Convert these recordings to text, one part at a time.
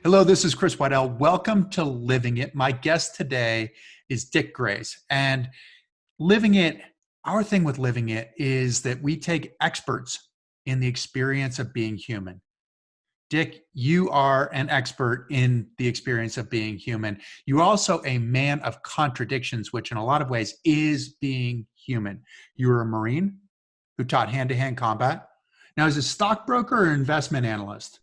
Hello, this is Chris Waddell. Welcome to Living It. My guest today is Dick Grace. And Living It, our thing with Living It is that we take experts in the experience of being human. Dick, you are an expert in the experience of being human. You're also a man of contradictions, which in a lot of ways is being human. You were a Marine who taught hand-to-hand combat. Now, as a stockbroker or investment analyst?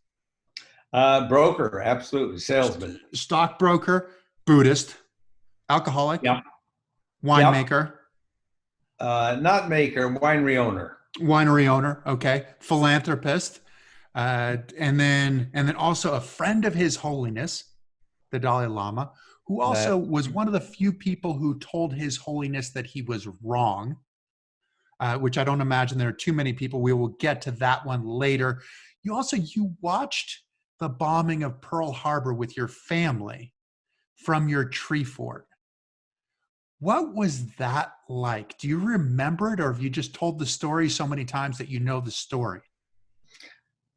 Broker, absolutely. Salesman. Stockbroker, Buddhist, alcoholic, Yep. winemaker. Not maker, winery owner. Winery owner, okay. Philanthropist, and then also a friend of His Holiness, the Dalai Lama, who also was one of the few people who told His Holiness that he was wrong, which I don't imagine there are too many people. We will get to that one later. You watched the bombing of Pearl Harbor with your family from your tree fort. What was that like? Do you remember it, or have you just told the story so many times that you know the story?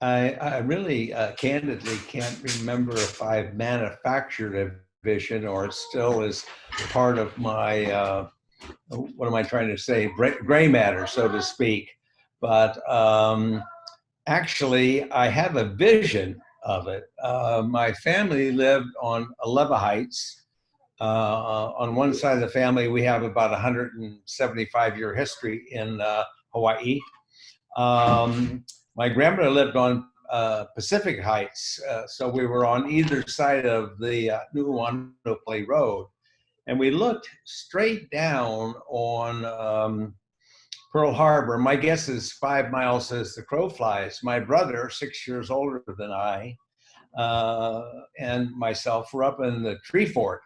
I really candidly can't remember if I've manufactured a vision or it still is part of my, what am I trying to say, gray matter, so to speak. But actually, I have a vision of it. My family lived on Alewa Heights. On one side of the family, we have about 175-year history in Hawaii. My grandmother lived on Pacific Heights, so we were on either side of the Nuuanu Road. And we looked straight down on Pearl Harbor. My guess is 5 miles as the crow flies. My brother, 6 years older than I, and myself were up in the tree fort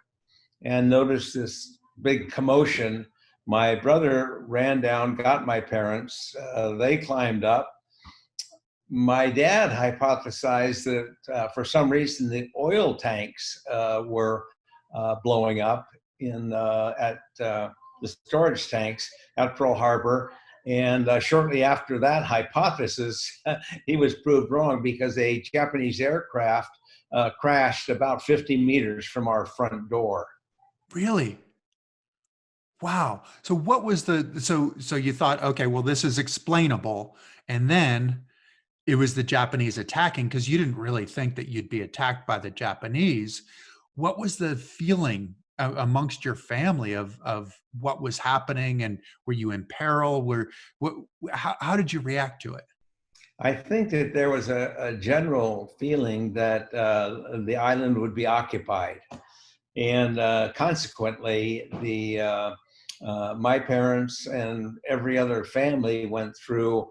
and noticed this big commotion. My brother ran down, got my parents. They climbed up. My dad hypothesized that for some reason the oil tanks were blowing up at the storage tanks at Pearl Harbor. And shortly after that hypothesis, he was proved wrong because a Japanese aircraft crashed about 50 meters from our front door. Really? Wow. So what was so you thought, okay, well, this is explainable. And then it was the Japanese attacking, because you didn't really think that you'd be attacked by the Japanese. What was the feeling amongst your family of what was happening, and were you in peril? How did you react to it? I think that there was a general feeling that the island would be occupied. And consequently, my parents and every other family went through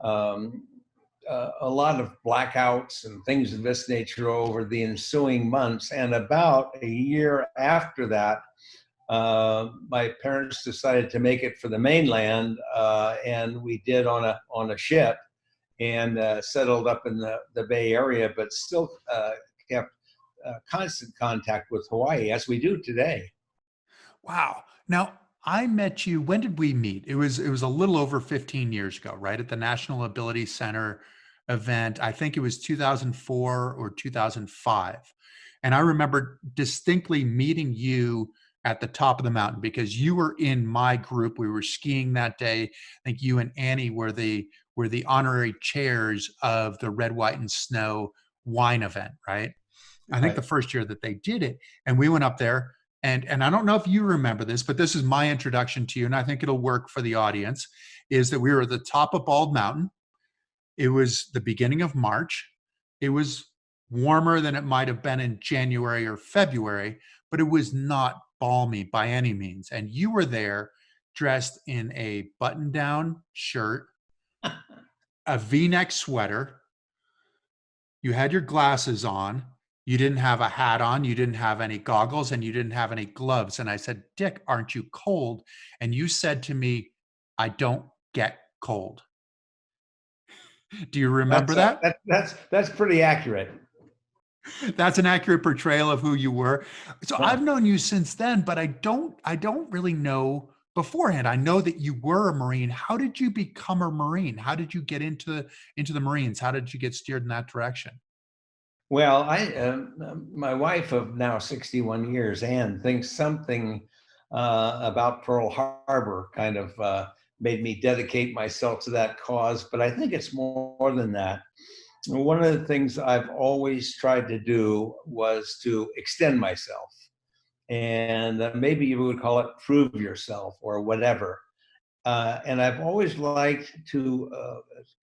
a lot of blackouts and things of this nature over the ensuing months. And about a year after that, my parents decided to make it for the mainland, and we did on a ship, and settled up in the Bay Area, but still kept constant contact with Hawaii, as we do today. Wow. Now, I met you, when did we meet? It was a little over 15 years ago, right? At the National Ability Center event. I think it was 2004 or 2005. And I remember distinctly meeting you at the top of the mountain because you were in my group. We were skiing that day. I think you and Annie were the honorary chairs of the Red, White, and Snow wine event, right? I think the first year that they did it, and we went up there, and I don't know if you remember this, but this is my introduction to you, and I think it'll work for the audience, is that we were at the top of Bald Mountain. It was the beginning of March. It was warmer than it might have been in January or February, but it was not balmy by any means. And you were there dressed in a button-down shirt, a V-neck sweater. You had your glasses on. You didn't have a hat on. You didn't have any goggles, and you didn't have any gloves. And I said, Dick, aren't you cold? And you said to me, I don't get cold. Do you remember that? That's pretty accurate. That's an accurate portrayal of who you were. So I've known you since then, but I don't really know beforehand. I know that you were a Marine. How did you become a Marine? How did you get into the Marines? How did you get steered in that direction? Well, my wife of now 61 years, Ann, thinks something about Pearl Harbor kind of made me dedicate myself to that cause, but I think it's more than that. One of the things I've always tried to do was to extend myself, and maybe you would call it prove yourself or whatever. And I've always liked to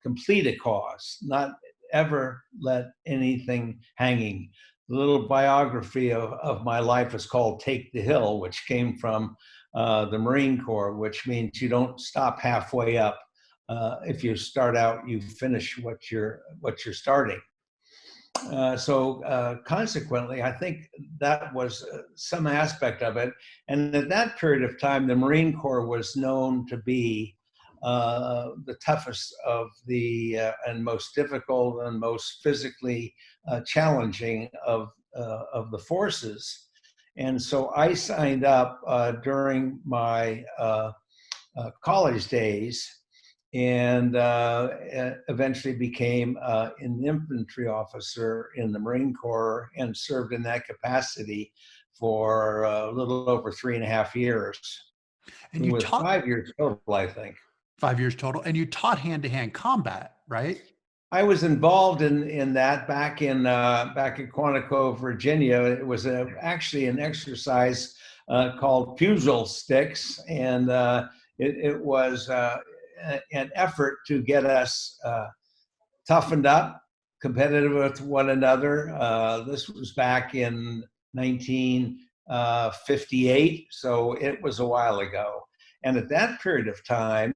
complete a cause, not ever let anything hanging. The little biography of my life is called Take the Hill, which came from the Marine Corps, which means you don't stop halfway up. If you start out, you finish what you're starting. So consequently, I think that was some aspect of it. And at that period of time, the Marine Corps was known to be the toughest of the and most difficult and most physically challenging of the forces. And so I signed up during my college days and eventually became an infantry officer in the Marine Corps and served in that capacity for a little over 3.5 years. And It you was taught 5 years total, I think. 5 years total, and you taught hand-to-hand combat, right? I was involved in that back in Quantico, Virginia. It was actually an exercise called puzzle sticks, and it was an effort to get us toughened up, competitive with one another. This was back in 1958, so it was a while ago. And at that period of time,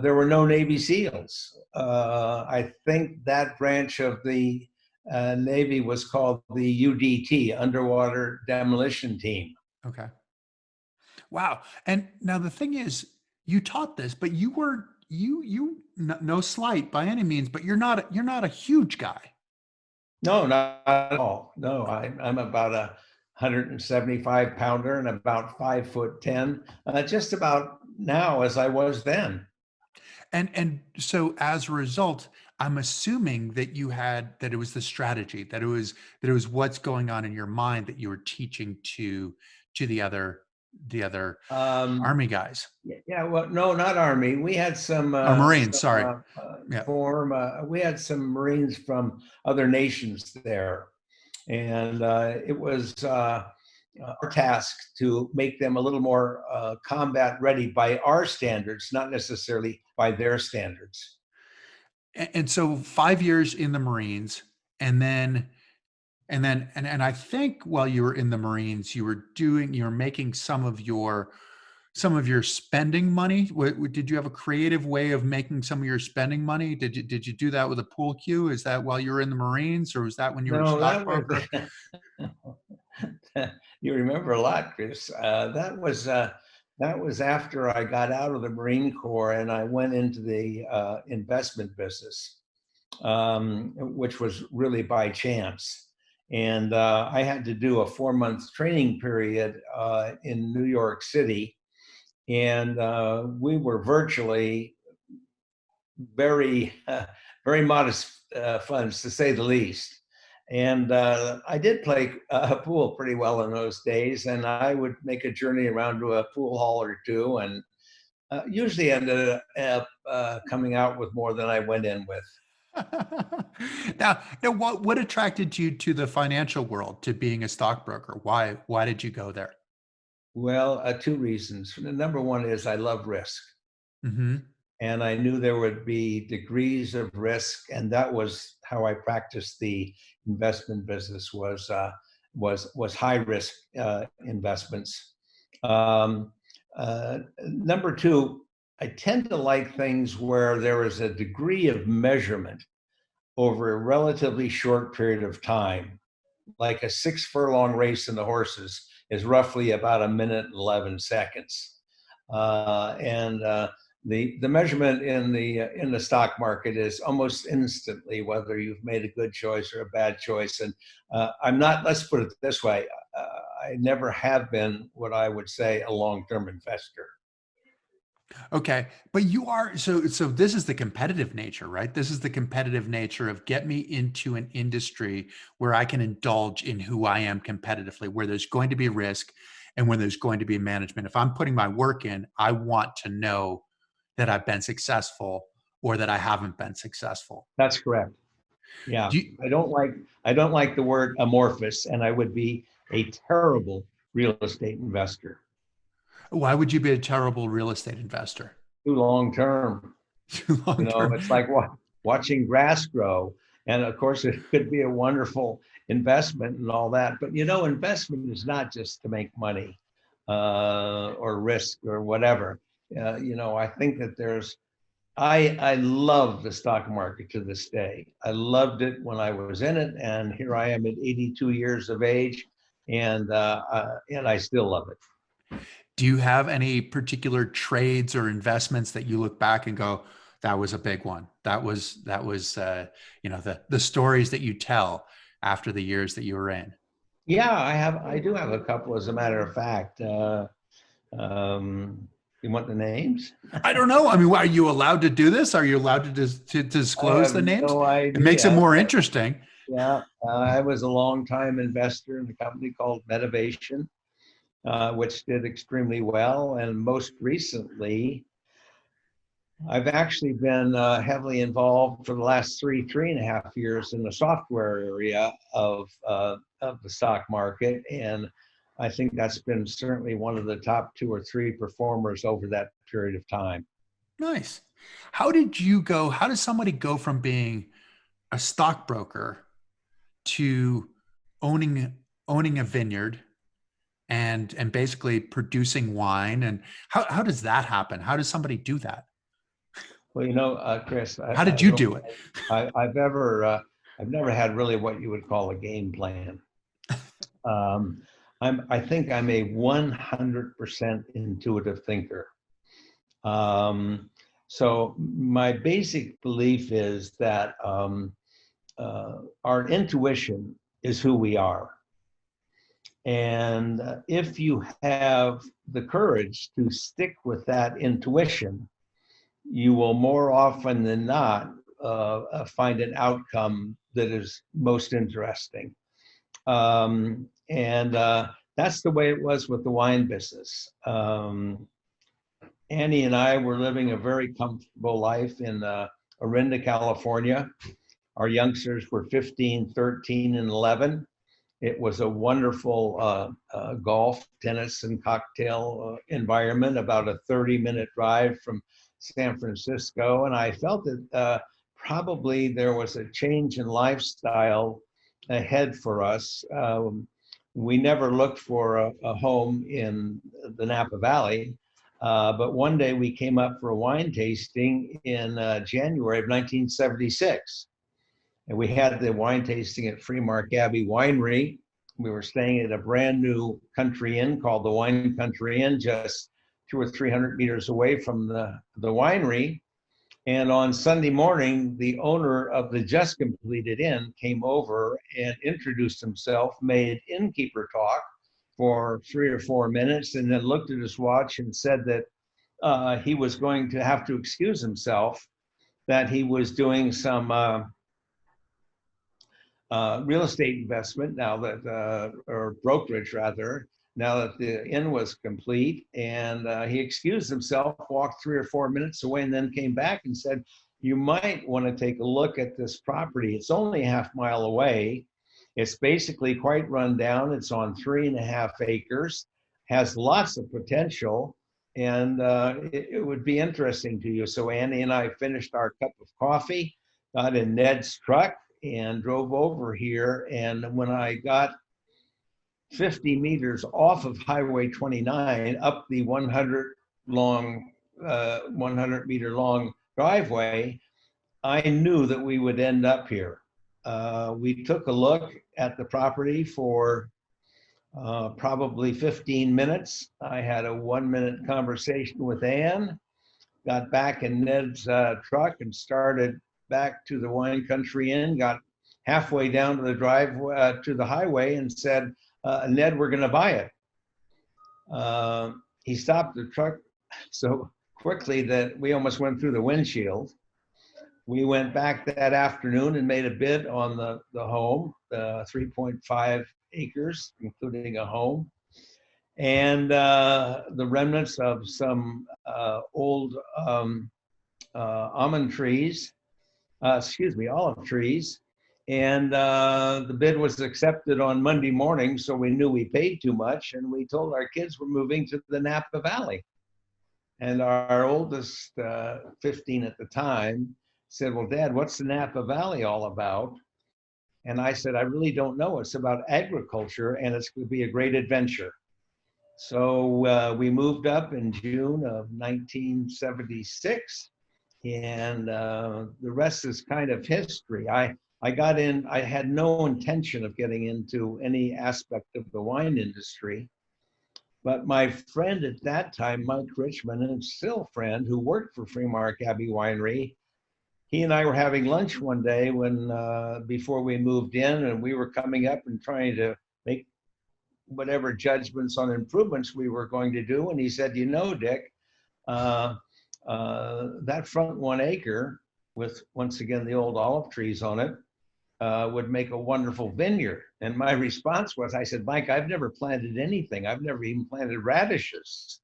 there were no Navy SEALs. I think that branch of the Navy was called the UDT, Underwater Demolition Team. Okay. Wow. And now the thing is, you taught this, but you were no slight by any means, but you're not a huge guy. No, not at all. No, I'm about 175 pounder and about 5'10", just about now as I was then. And so as a result, I'm assuming that that it was the strategy, that it was what's going on in your mind that you were teaching to the other Um, Army guys yeah, well, no, not Army. We had or Marines. Sorry. Yeah. we had some Marines from other nations there, and it was our task to make them a little more combat ready by our standards, not necessarily by their standards. And so 5 years in the Marines, and then and I think while you were in the Marines, you were making some of your spending money. Did you have a creative way of making some of your spending money? Did you do that with a pool cue? Is that while you were in the Marines, or was that when you were a No, that was stockbroker? you remember a lot, Chris. That was after I got out of the Marine Corps and I went into the investment business, which was really by chance. And I had to do a 4-month training period in New York City, and we were virtually very, very modest funds, to say the least. And I did play pool pretty well in those days, and I would make a journey around to a pool hall or two, and usually ended up coming out with more than I went in with. Now, what attracted you to the financial world, to being a stockbroker? Why did you go there? Well, two reasons. Number one is I love risk, Hmm. and I knew there would be degrees of risk, and that was how I practiced the investment business, was high risk investments. Number two, I tend to like things where there is a degree of measurement over a relatively short period of time. Like a 6 furlong race in the horses is roughly about a minute and 11 seconds. And the measurement in the stock market is almost instantly whether you've made a good choice or a bad choice. And I'm not. Let's put it this way: I never have been what I would say a long-term investor. Okay, but you are so this is the competitive nature, right? This is the competitive nature of get me into an industry where I can indulge in who I am competitively, where there's going to be risk and when there's going to be management. If I'm putting my work in, I want to know that I've been successful or that I haven't been successful. That's correct. Yeah, Do you, I don't like the word amorphous, and I would be a terrible real estate investor. why would you be a terrible real estate investor? Too long term. Too You long know, term. it's like watching grass grow. And of course, it could be a wonderful investment and all that. But you know, investment is not just to make money or risk or whatever. You know, I think that I love the stock market to this day. I loved it when I was in it, and here I am at 82 years of age, and I still love it. Do you have any particular trades or investments that you look back and go, that was a big one. That was the stories that you tell after the years that you were in. Yeah, I do have a couple, as a matter of fact. Um, you want the names? I don't know. I mean, are you allowed to do this? Are you allowed to I disclose have the names? no It makes it idea. more interesting. Yeah, I was a long-time investor in a company called Medivation, which did extremely well. And most recently, I've actually been heavily involved for the last three and a half years in the software area of the stock market. And I think that's been certainly one of the top two or three performers over that period of time. Nice. How did you go? How does somebody go from being a stockbroker to owning owning a vineyard and basically producing wine? And how does that happen? How does somebody do that? Well, you know, Chris, How I did you don't, do it? I've never had really what you would call a game plan. Um, I think I'm a 100% intuitive thinker. Um, so my basic belief is that our intuition is who we are. And if you have the courage to stick with that intuition, you will more often than not find an outcome that is most interesting. And that's the way it was with the wine business. Annie and I were living a very comfortable life in Orinda, California. Our youngsters were 15, 13, and 11. It was a wonderful golf, tennis, and cocktail environment, about a 30-minute drive from San Francisco. And I felt that probably there was a change in lifestyle ahead for us. We never looked for a home in the Napa Valley, but one day we came up for a wine tasting in January of 1976. And we had the wine tasting at Freemark Abbey Winery. We were staying at a brand new country inn called the Wine Country Inn, just 200 or 300 meters away from the winery. And on Sunday morning, the owner of the just completed inn came over and introduced himself, made innkeeper talk for 3 or 4 minutes, and then looked at his watch and said that he was going to have to excuse himself, that he was doing some real estate investment now that, or brokerage rather, now that the inn was complete. And he excused himself, walked 3 or 4 minutes away, and then came back and said, you might want to take a look at this property. It's only a half-mile away. It's basically quite run down. It's on 3.5 acres, has lots of potential, and it would be interesting to you. So Annie and I finished our cup of coffee, got in Ned's truck, and drove over here. And when I got 50 meters off of Highway 29 up the 100 meter long driveway, I knew that we would end up here. We took a look at the property for probably 15 minutes. I had a 1-minute conversation with Ann, got back in Ned's truck and started back to the Wine Country Inn, got halfway down to the drive to the highway and said, Ned, we're going to buy it. He stopped the truck so quickly that we almost went through the windshield. We went back that afternoon and made a bid on the home, 3.5 acres, including a home, and the remnants of some old almond trees, olive trees. And the bid was accepted on Monday morning, so we knew we paid too much, and we told our kids we're moving to the Napa Valley. And our oldest, 15 at the time, said, well, Dad, what's the Napa Valley all about? And I said, I really don't know. It's about agriculture, and it's going to be a great adventure. So we moved up in June of 1976, and the rest is kind of history. I got in, I had no intention of getting into any aspect of the wine industry. But my friend at that time, Mike Richmond, and still friend, who worked for Freemark Abbey Winery, he and I were having lunch one day when before we moved in, and we were coming up and trying to make whatever judgments on improvements we were going to do. And he said, you know, Dick, that front 1 acre with, once again, the old olive trees on it, would make a wonderful vineyard. And my response was, I said, Mike, I've never planted anything. I've never even planted radishes.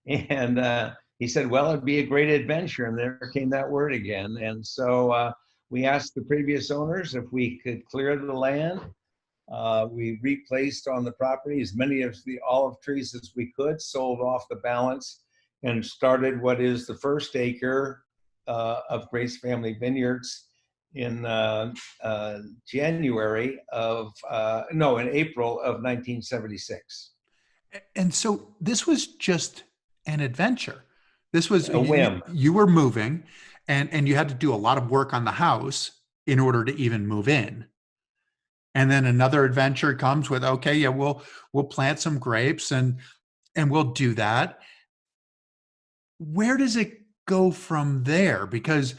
And he said, well, it'd be a great adventure. And there came that word again. And so we asked the previous owners if we could clear the land. We replaced on the property as many of the olive trees as we could, sold off the balance, and started what is the first acre of Grace Family Vineyards in April of 1976. And so this was just an adventure. This was a whim. You were moving, and you had to do a lot of work on the house in order to even move in. And then another adventure comes with, okay, yeah, we'll plant some grapes and we'll do that. Where does it go from there? Because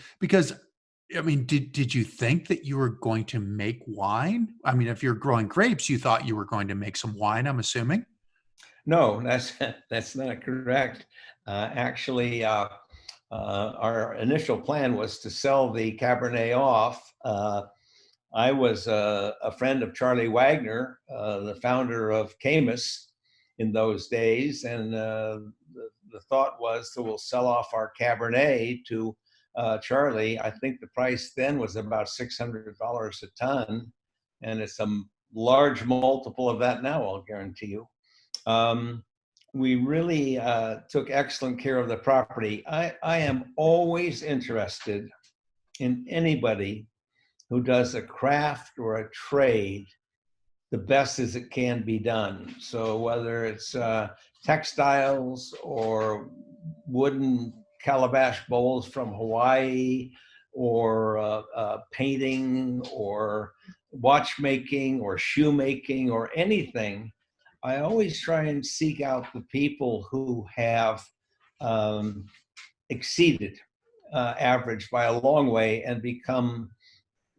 I mean, did you think that you were going to make wine? I mean, if you're growing grapes, you thought you were going to make some wine, I'm assuming. No, that's not correct. Actually, our initial plan was to sell the Cabernet off. I was a friend of Charlie Wagner, the founder of Camus in those days, and the thought was that we'll sell off our Cabernet to Charlie. I think the price then was about $600 a ton, and it's a large multiple of that now, I'll guarantee you. We really took excellent care of the property. I am always interested in anybody who does a craft or a trade the best as it can be done. So whether it's textiles or wooden calabash bowls from Hawaii, or painting or watchmaking or shoemaking or anything, I always try and seek out the people who have exceeded average by a long way and become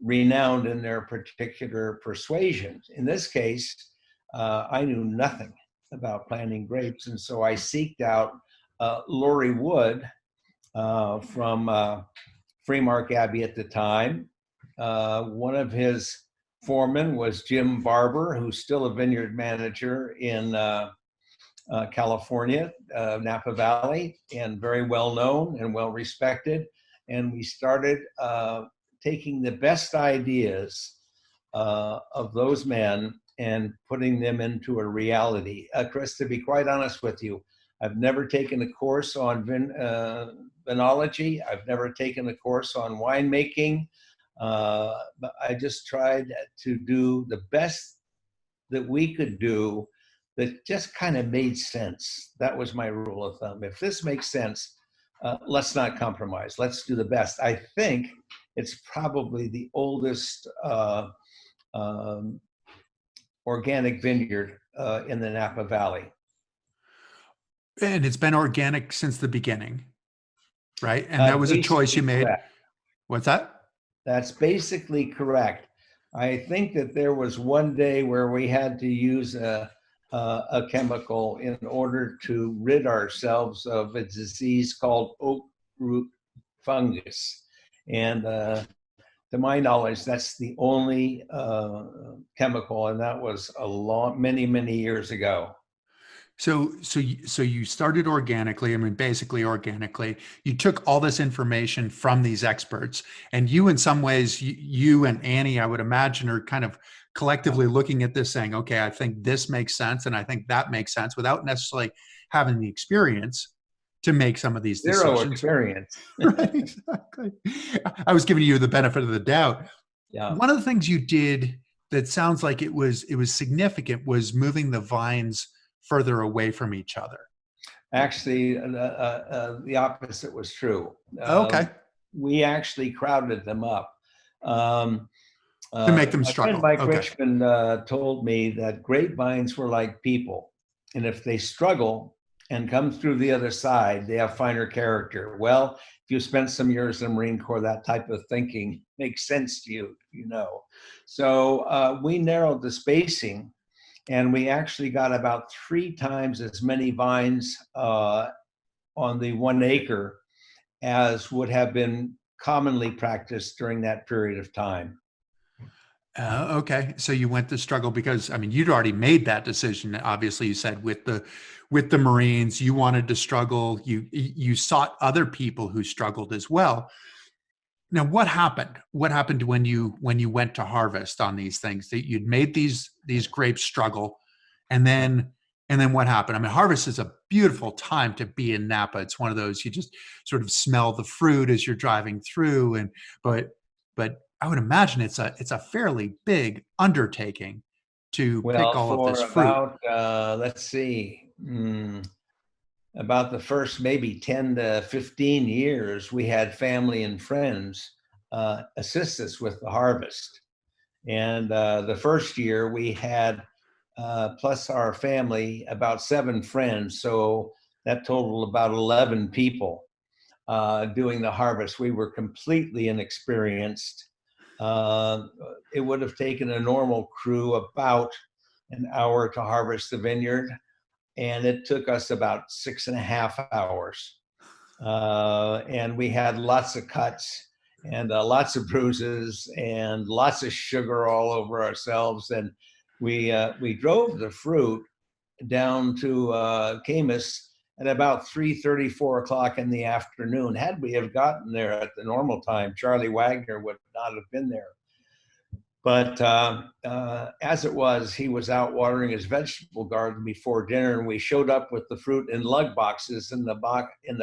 renowned in their particular persuasions. In this case, I knew nothing about planting grapes, and so I seeked out Laurie Wood from Freemark Abbey at the time. One of his foremen was Jim Barber, who's still a vineyard manager in California, Napa Valley, and very well known and well respected. And we started taking the best ideas of those men and putting them into a reality. Chris, to be quite honest with you, I've never taken a course on vinology. I've never taken a course on winemaking. But I just tried to do the best that we could do that just kind of made sense. That was my rule of thumb. If this makes sense, let's not compromise. Let's do the best. I think it's probably the oldest organic vineyard in the Napa Valley. And it's been organic since the beginning, right? And that was a choice you made. Correct. What's that? That's basically correct. I think that there was one day where we had to use a a chemical in order to rid ourselves of a disease called oak root fungus. And to my knowledge, that's the only chemical, and that was many years ago. So you started organically. I mean, basically organically. You took all this information from these experts, and you, in some ways, you and Annie, I would imagine, are kind of collectively looking at this, saying, "Okay, I think this makes sense, and I think that makes sense," without necessarily having the experience to make some of these Zero decisions. experience. Right? Exactly. I was giving you the benefit of the doubt. Yeah. One of the things you did that sounds like it was significant was moving the vines further away from each other. Actually, the opposite was true. Okay. We actually crowded them up. Um, To make them my friend struggle. Mike Okay. Richmond told me that grapevines were like people, and if they struggle and come through the other side, they have finer character. Well, if you spent some years in the Marine Corps, that type of thinking makes sense to you, you know. So we narrowed the spacing, and we actually got about 3 times as many vines on the 1 acre as would have been commonly practiced during that period of time. Okay. So you went to struggle because, I mean, you'd already made that decision. Obviously, you said with the Marines, you wanted to struggle. You sought other people who struggled as well. Now, what happened? What happened when you went to harvest on these things? That you'd made these grapes struggle, and Yeah. then what happened? I mean, harvest is a beautiful time to be in Napa. It's one of those you just sort of smell the fruit as you're driving through, and but I would imagine it's a fairly big undertaking to pick Well, all of this for fruit. about, let's see, about the first maybe 10 to 15 years, we had family and friends assist us with the harvest. And the first year we had, plus our family, about 7 friends. So that totaled about 11 people doing the harvest. We were completely inexperienced. Uh, it would have taken a normal crew about an hour to harvest the vineyard, and it took us about 6.5 hours. And we had lots of cuts and lots of bruises and lots of sugar all over ourselves. And we drove the fruit down to Camus at about 3:30, 4 o'clock in the afternoon. Had we have gotten there at the normal time, Charlie Wagner would not have been there. But as it was, he was out watering his vegetable garden before dinner, and we showed up with the fruit in lug boxes in the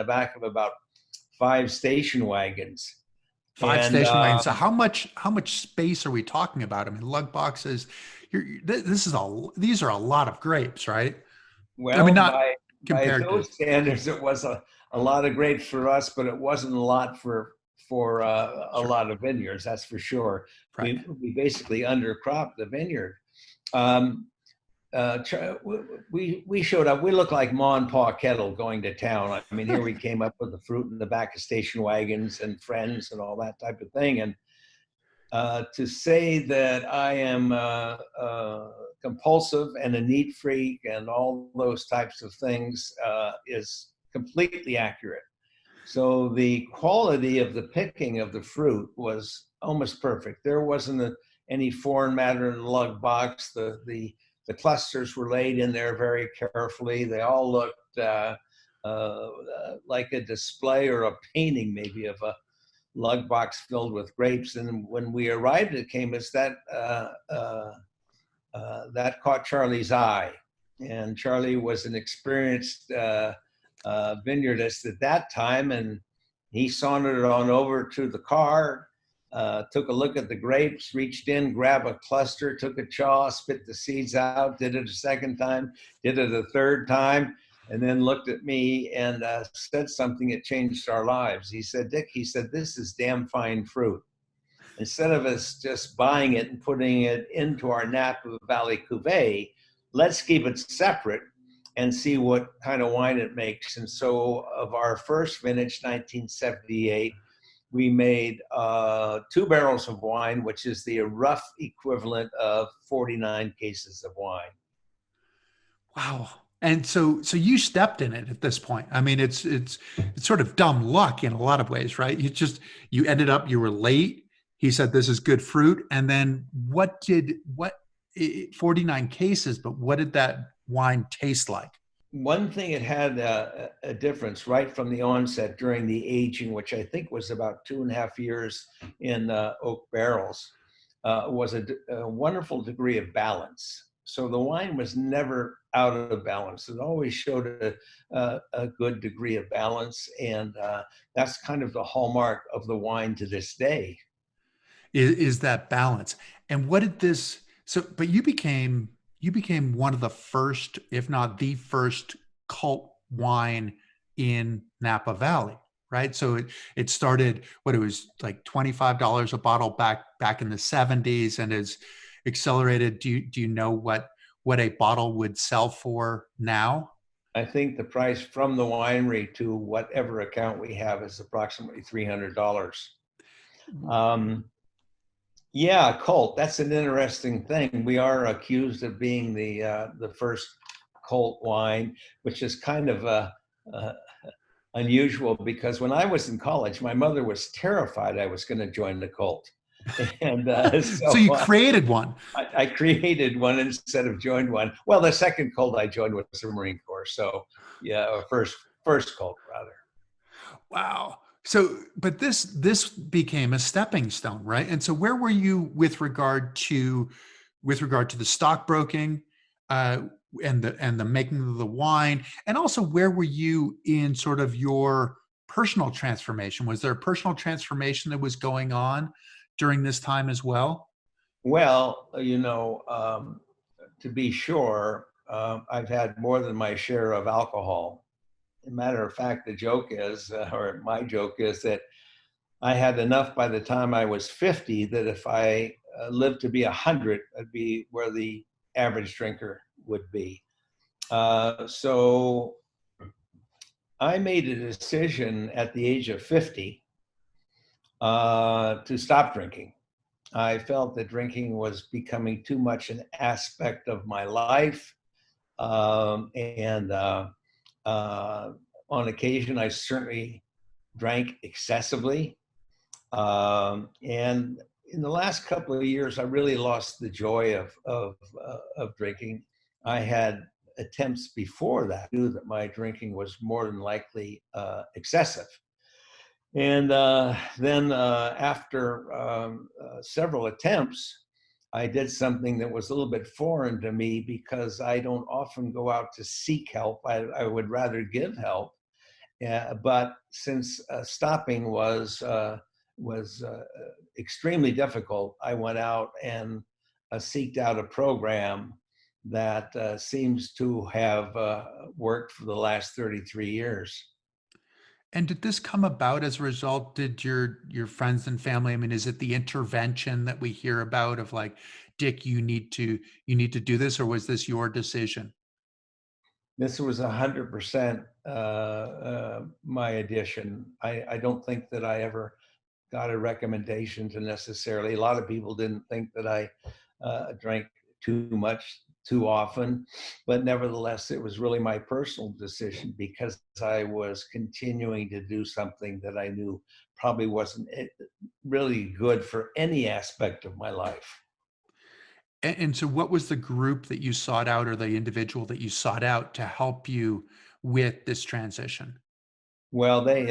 back of about 5 station wagons. Five And station wagons. So how much space are we talking about? I mean, lug boxes. These are a lot of grapes, right? I mean, well, not by compared to. those standards, it was a lot of grapes for us, but it wasn't a lot for a Sure. lot of vineyards. That's for sure. Right. We basically undercropped the vineyard. Um, we showed up. We looked like Ma and Pa Kettle going to town. I mean, here we came up with the fruit in the back of station wagons and friends and all that type of thing. And to say that I am compulsive and a neat freak and all those types of things is completely accurate. So the quality of the picking of the fruit was almost perfect. There wasn't any foreign matter in the lug box. The clusters were laid in there very carefully. They all looked like a display or a painting, maybe, of a lug box filled with grapes. And when we arrived at Camus, that caught Charlie's eye. And Charlie was an experienced vineyardist at that time, and he sauntered on over to the car, took a look at the grapes, reached in, grabbed a cluster, took a chaw, spit the seeds out, did it a second time, did it a third time, and then looked at me and said something that changed our lives. He said, "Dick," he said, "this is damn fine fruit. Instead of us just buying it and putting it into our Napa Valley cuvee, let's keep it separate and see what kind of wine it makes." And so of our first vintage, 1978, we made 2 barrels of wine, which is the rough equivalent of 49 cases of wine. Wow. And so you stepped in it at this point. I mean, it's sort of dumb luck in a lot of ways, right? You ended up, you were late. He said this is good fruit. And then 49 cases, but what did that wine taste like? One thing, it had a difference right from the onset during the aging, which I think was about 2.5 years in oak barrels, was a wonderful degree of balance. So the wine was never out of balance. It always showed a good degree of balance. And that's kind of the hallmark of the wine to this day. Is that balance. And what did this but you became one of the first, if not the first cult wine in Napa Valley, right? So it started what it was like $25 a bottle back in the 70s and is accelerated. Do you know what a bottle would sell for now? I think the price from the winery to whatever account we have is approximately $300. Um, Yeah, cult. That's an interesting thing. We are accused of being the first cult wine, which is kind of uh, unusual because when I was in college, my mother was terrified I was going to join the cult, and So so you created one. I created one instead of joined one. Well, the second cult I joined was the Marine Corps, so yeah, or first cult rather. Wow. So, but this became a stepping stone, right? And so, where were you with regard to the stockbroking, uh, and the making of the wine, and also where were you in sort of your personal transformation? Was there a personal transformation that was going on during this time as well? Well, to be sure, I've had more than my share of alcohol. As a matter of fact, the joke is, or my joke is, that I had enough by the time I was 50 that if I lived to be 100, I'd be where the average drinker would be. So I made a decision at the age of 50 to stop drinking. I felt that drinking was becoming too much an aspect of my life. And On occasion, I certainly drank excessively. And in the last couple of years, I really lost the joy of drinking. I had attempts before that, knew that my drinking was more than likely excessive. And then after several attempts, I did something that was a little bit foreign to me because I don't often go out to seek help. I would rather give help. But since stopping was extremely difficult, I went out and seeked out a program that seems to have worked for the last 33 years. And did this come about as a result? Did your friends and family? I mean, is it the intervention that we hear about of like, Dick, you need to do this, or was this your decision? This was 100% my addition. I don't think that I ever got a recommendation to necessarily. A lot of people didn't think that I drank too much too often, but nevertheless, it was really my personal decision because I was continuing to do something that I knew probably wasn't really good for any aspect of my life. And so, what was the group that you sought out, or the individual that you sought out to help you with this transition? Well, they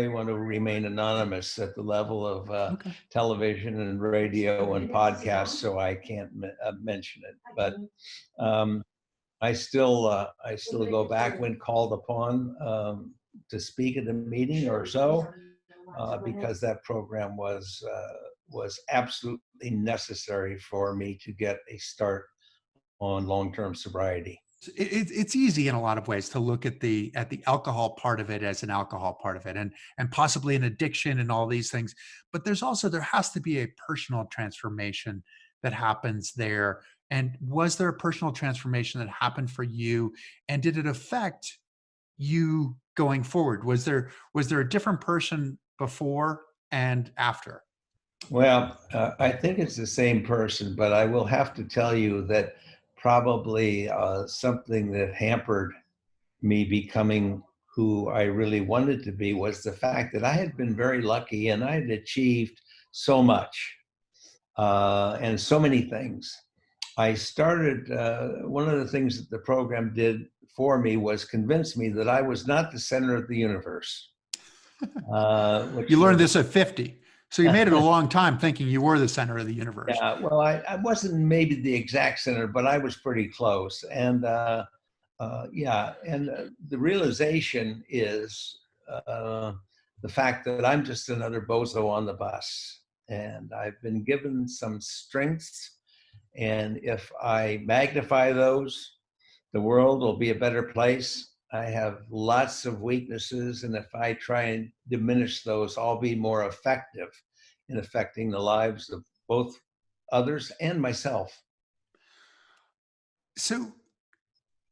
want to remain anonymous at the level of Okay. television and radio and podcasts, so I can't mention it. But um, I still go back when called upon to speak at a meeting or so, because that program was absolutely necessary for me to get a start on long-term sobriety. It's easy in a lot of ways to look at the alcohol part of it as an alcohol part of it, and possibly an addiction and all these things. But there has to be a personal transformation that happens there. And was there a personal transformation that happened for you? And did it affect you going forward? Was there a different person before and after? Well, I think it's the same person, but I will have to tell you that probably something that hampered me becoming who I really wanted to be was the fact that I had been very lucky and I had achieved so much and so many things. I started, one of the things that the program did for me was convince me that I was not the center of the universe, You which learned was, this at 50. So you made it a long time thinking you were the center of the universe. yeah, well, I wasn't maybe the exact center, but I was pretty close. And yeah, and the realization is the fact that I'm just another bozo on the bus. And I've been given some strengths. And if I magnify those, the world will be a better place. I have lots of weaknesses. And if I try and diminish those, I'll be more effective in affecting the lives of both others and myself. So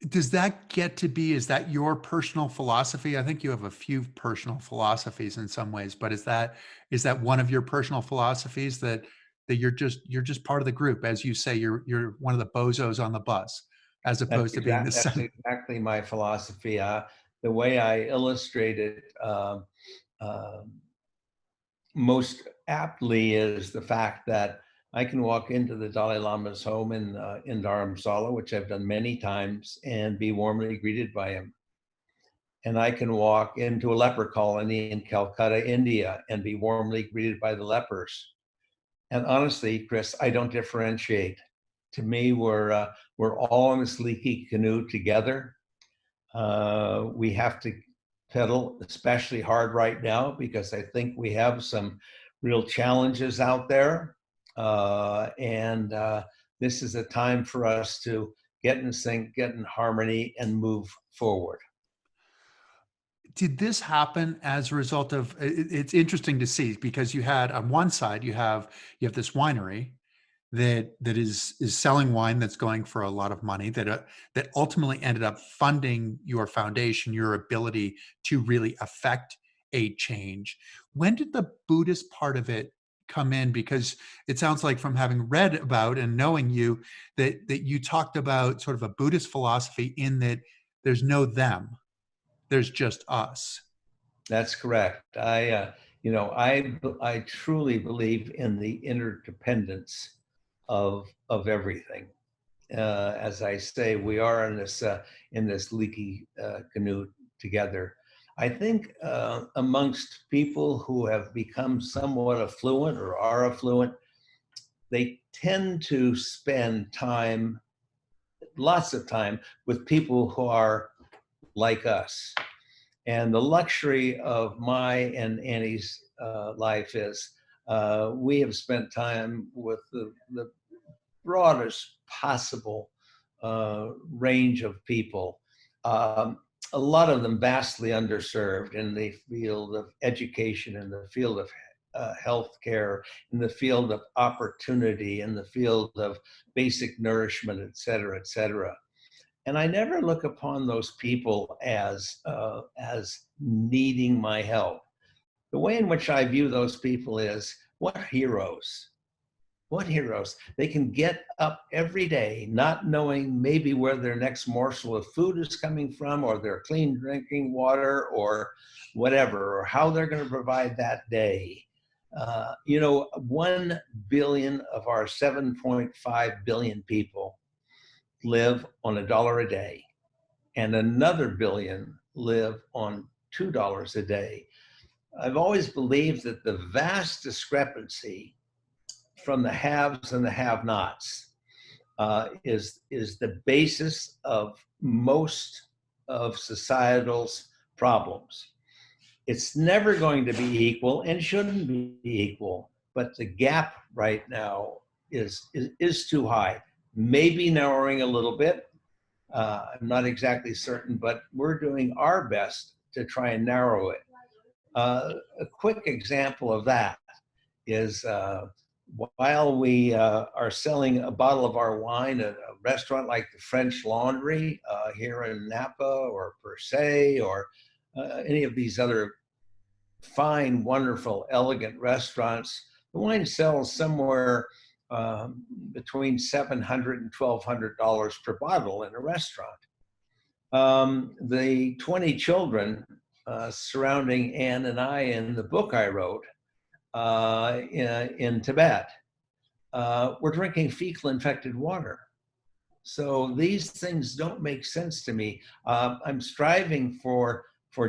does that get to be, is that your personal philosophy? I think you have a few personal philosophies in some ways, but is that one of your personal philosophies that you're just part of the group? As you say, you're one of the bozos on the bus, as opposed to being the That's center. exactly my philosophy. The way I illustrate it uh, most aptly is the fact that I can walk into the Dalai Lama's home in Dharamsala, which I've done many times, and be warmly greeted by him. And I can walk into a leper colony in Calcutta, India, and be warmly greeted by the lepers. And honestly, Chris, I don't differentiate. To me, we're all in this leaky canoe together. We have to pedal especially hard right now because I think we have some real challenges out there. And this is a time for us to get in sync, get in harmony, and move forward. Did this happen as a result of it's interesting to see because you had on one side you have this winery that is selling wine that's going for a lot of money that ultimately ended up funding your foundation, your ability to really affect a change. When did the Buddhist part of it come in? Because it sounds like from having read about and knowing you that you talked about sort of a Buddhist philosophy in that there's no them, there's just us. That's correct. I truly believe in the interdependence of everything. As I say, we are in this leaky canoe together. I think amongst people who have become somewhat affluent or are affluent, they tend to spend time, lots of time, with people who are like us. And the luxury of my and Annie's life is we have spent time with the broadest possible range of people. Um, a lot of them vastly underserved in the field of education, in the field of healthcare, in the field of opportunity, in the field of basic nourishment, et cetera, et cetera. And I never look upon those people as needing my help. The way in which I view those people is what heroes. What heroes? They can get up every day not knowing maybe where their next morsel of food is coming from or their clean drinking water or whatever, or how they're going to provide that day. 1 billion of our 7.5 billion people live on $1 a day, and another billion live on $2 a day. I've always believed that the vast discrepancy from the haves and the have-nots is the basis of most of societal's problems. It's never going to be equal and shouldn't be equal, but the gap right now is too high. Maybe narrowing a little bit. I'm not exactly certain, but we're doing our best to try and narrow it. A quick example of that is while we are selling a bottle of our wine at a restaurant like the French Laundry here in Napa or Per Se or any of these other fine, wonderful, elegant restaurants, the wine sells somewhere between $700 and $1,200 per bottle in a restaurant. The 20 children surrounding Anne and I in the book I wrote in Tibet were drinking fecal infected water. So these things don't make sense to me. I'm striving for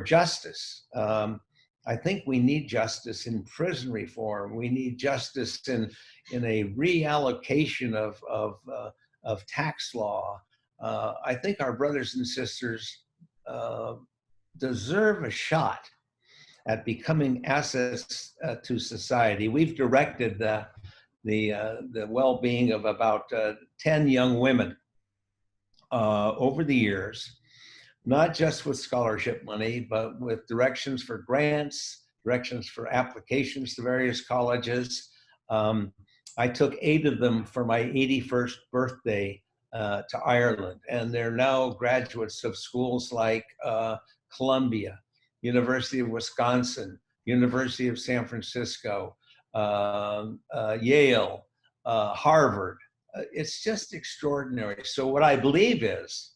justice. I think we need justice in prison reform. We need justice in a reallocation of tax law. I think our brothers and sisters deserve a shot at becoming assets to society. We've directed the well-being of about 10 young women over the years, not just with scholarship money, but with directions for grants, directions for applications to various colleges. I took 8 of them for my 81st birthday to Ireland, and they're now graduates of schools like Columbia, University of Wisconsin, University of San Francisco, Yale, Harvard. It's just extraordinary. So what I believe is,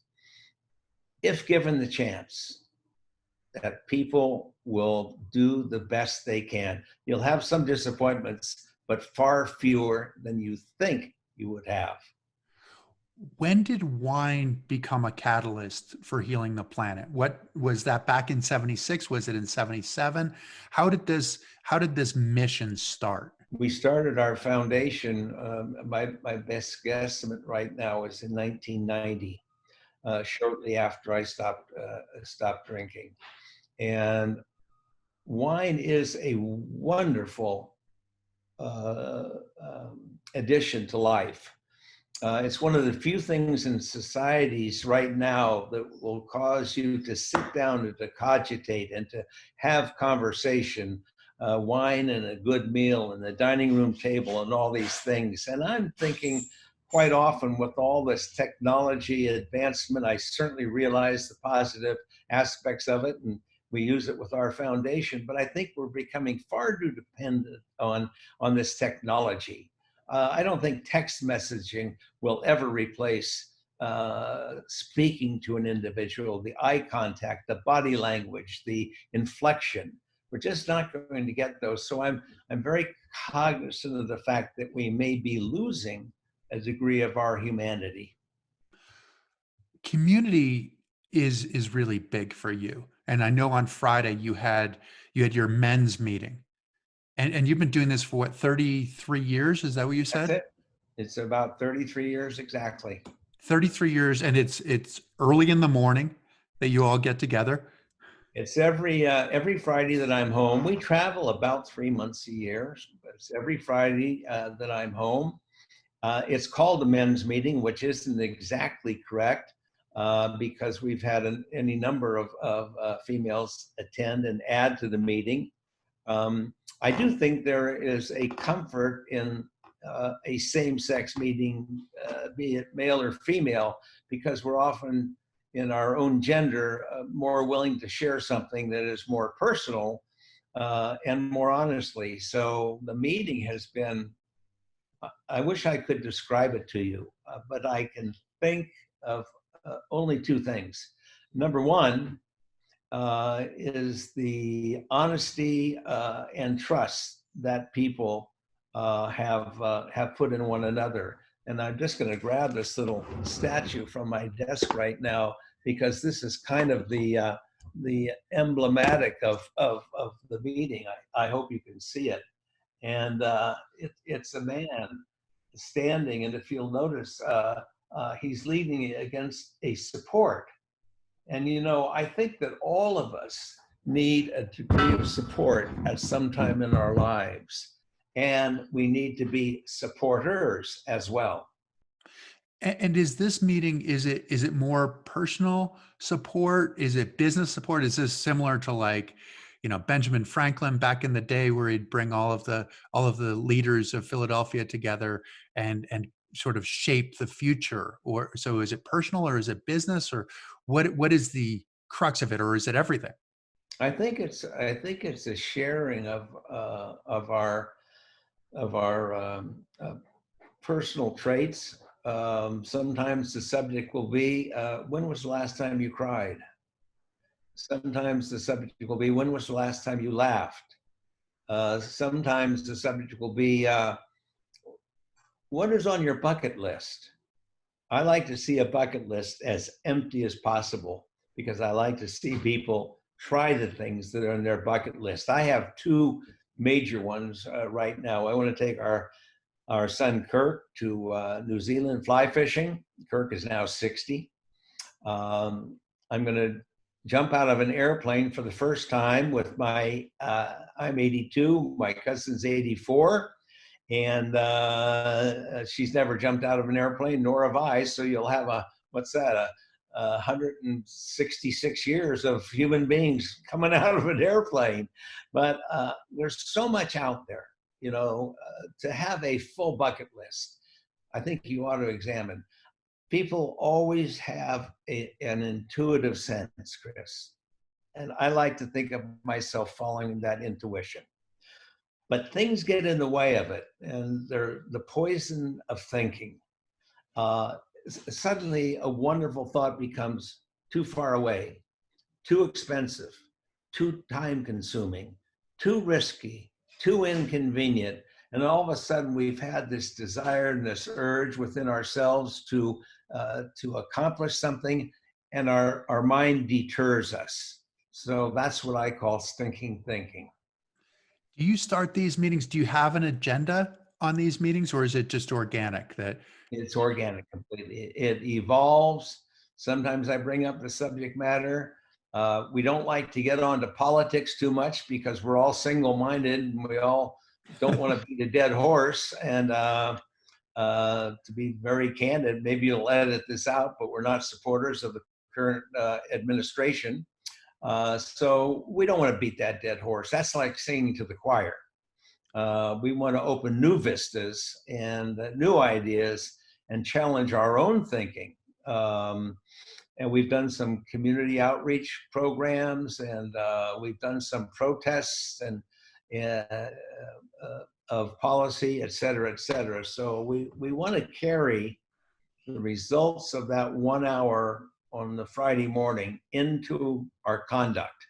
if given the chance, that people will do the best they can. You'll have some disappointments, but far fewer than you think you would have. When did wine become a catalyst for healing the planet? What was that back in 76? Was it in 77? How did this mission start? We started our foundation, my best guesstimate right now is in 1990, shortly after I stopped drinking. And wine is a wonderful addition to life. It's one of the few things in societies right now that will cause you to sit down and to cogitate and to have conversation. Wine and a good meal and the dining room table and all these things. And I'm thinking quite often with all this technology advancement, I certainly realize the positive aspects of it, and we use it with our foundation, but I think we're becoming far too dependent on this technology. I don't think text messaging will ever replace speaking to an individual, the eye contact, the body language, the inflection. We're just not going to get those. So I'm very cognizant of the fact that we may be losing a degree of our humanity. Community is really big for you. And I know on Friday you had your men's meeting. And you've been doing this for what, 33 years? Is that what you said? That's it. It's about 33 years exactly. 33 years, and it's early in the morning that you all get together. It's every Friday that I'm home. We travel about 3 months a year, but it's every Friday that I'm home. It's called a men's meeting, which isn't exactly correct because we've had any number of females attend and add to the meeting. I do think there is a comfort in a same-sex meeting, be it male or female, because we're often in our own gender, more willing to share something that is more personal and more honestly. So the meeting has been, I wish I could describe it to you, but I can think of only 2 things. Number one is the honesty and trust that people have put in one another. And I'm just going to grab this little statue from my desk right now, because this is kind of the emblematic of the meeting. I hope you can see it. And it's a man standing, and if you'll notice, he's leaning against a support. And you know, I think that all of us need a degree of support at some time in our lives. And we need to be supporters as well. And is this meeting, is it more personal support? Is it business support? Is this similar to, like, Benjamin Franklin back in the day, where he'd bring all of the leaders of Philadelphia together and sort of shape the future? Or so is it personal, or is it business, or what is the crux of it, or is it everything? I think it's a sharing of our personal traits. Sometimes the subject will be, when was the last time you cried? Sometimes the subject will be, when was the last time you laughed? Sometimes the subject will be, what is on your bucket list? I like to see a bucket list as empty as possible because I like to see people try the things that are on their bucket list. I have two major ones right now. I want to take our son Kirk to New Zealand fly fishing. Kirk is now 60. I'm going to jump out of an airplane for the first time with I'm 82, my cousin's 84, and she's never jumped out of an airplane, nor have I. So you'll have a 166 years of human beings coming out of an airplane. But there's so much out there, to have a full bucket list. I think you ought to examine. People always have an intuitive sense, Chris. And I like to think of myself following that intuition. But things get in the way of it, and they're the poison of thinking. Suddenly, a wonderful thought becomes too far away, too expensive, too time-consuming, too risky, too inconvenient. And all of a sudden, we've had this desire and this urge within ourselves to accomplish something, and our mind deters us. So that's what I call stinking thinking. Do you start these meetings? Do you have an agenda on these meetings, or is it just organic that It's organic completely. It evolves. Sometimes I bring up the subject matter. We don't like to get onto politics too much because we're all single-minded and we all don't want to beat a dead horse. And to be very candid, maybe you'll edit this out, but we're not supporters of the current administration. So we don't want to beat that dead horse. That's like singing to the choir. We want to open new vistas and new ideas and challenge our own thinking. And we've done some community outreach programs, and we've done some protests and of policy, et cetera, et cetera. So we want to carry the results of that 1 hour on the Friday morning into our conduct.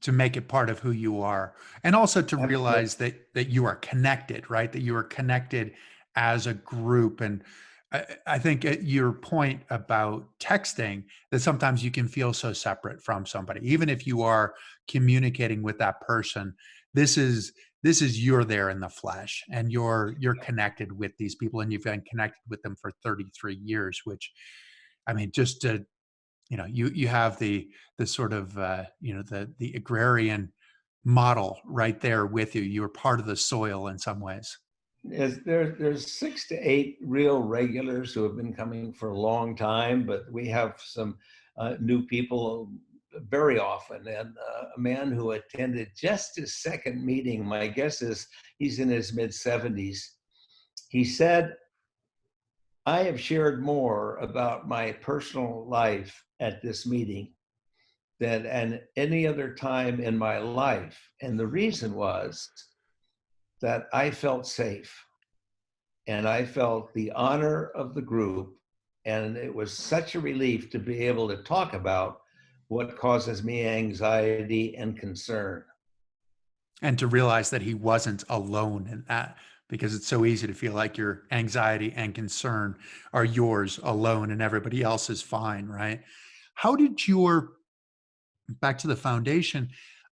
to make it part of who you are, and also to Absolutely. realize that you are connected, right? That you are connected as a group. And I think at your point about texting, that sometimes you can feel so separate from somebody, even if you are communicating with that person. This is you're there in the flesh, and you're connected with these people, and you've been connected with them for 33 years, which, I mean, just to, you have the sort of the agrarian model right there with you. You are part of the soil in some ways. There's 6 to 8 real regulars who have been coming for a long time, but we have some new people very often. And a man who attended just his second meeting, my guess is he's in his mid-70s. He said, I have shared more about my personal life at this meeting than at any other time in my life. And the reason was that I felt safe and I felt the honor of the group. And it was such a relief to be able to talk about what causes me anxiety and concern. And to realize that he wasn't alone in that, because it's so easy to feel like your anxiety and concern are yours alone and everybody else is fine, right? How did back to the foundation,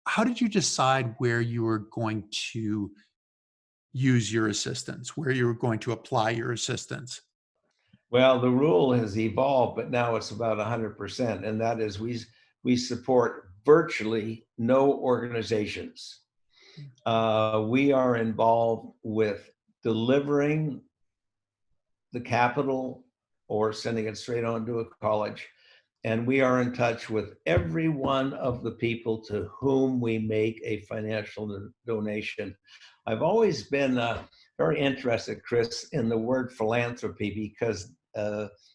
how did you decide where you were going to use your assistance, where you were going to apply your assistance? Well, the rule has evolved, but now it's about 100%. And that is we support virtually no organizations. We are involved with delivering the capital or sending it straight on to a college. And we are in touch with every one of the people to whom we make a financial donation. I've always been very interested, Chris, in the word philanthropy because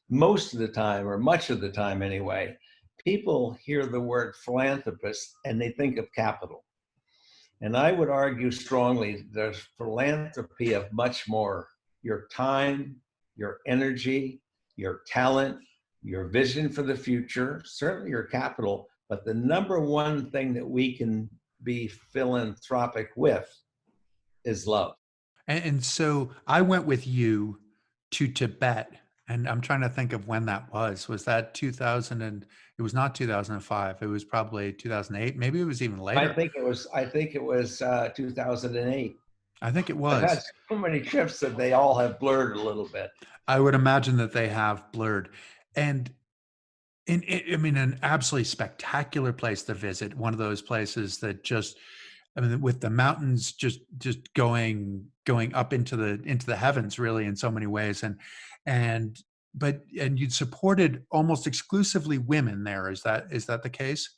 most of the time, or much of the time anyway, people hear the word philanthropist and they think of capital. And I would argue strongly there's philanthropy of much more your time, your energy, your talent, your vision for the future, certainly your capital, but the number one thing that we can be philanthropic with is love. And so I went with you to Tibet, and I'm trying to think of when that was. Was that 2000 and it was not 2005. It was probably 2008. Maybe it was even I later. think it was. I think it was 2008. I think it I've had was. so many trips that they all have blurred a little bit. I would imagine that they have blurred. And I mean, an absolutely spectacular place to visit. One of those places that just, I mean, with the mountains just going up into the heavens, really, in so many ways. And and you'd supported almost exclusively women there. Is that the case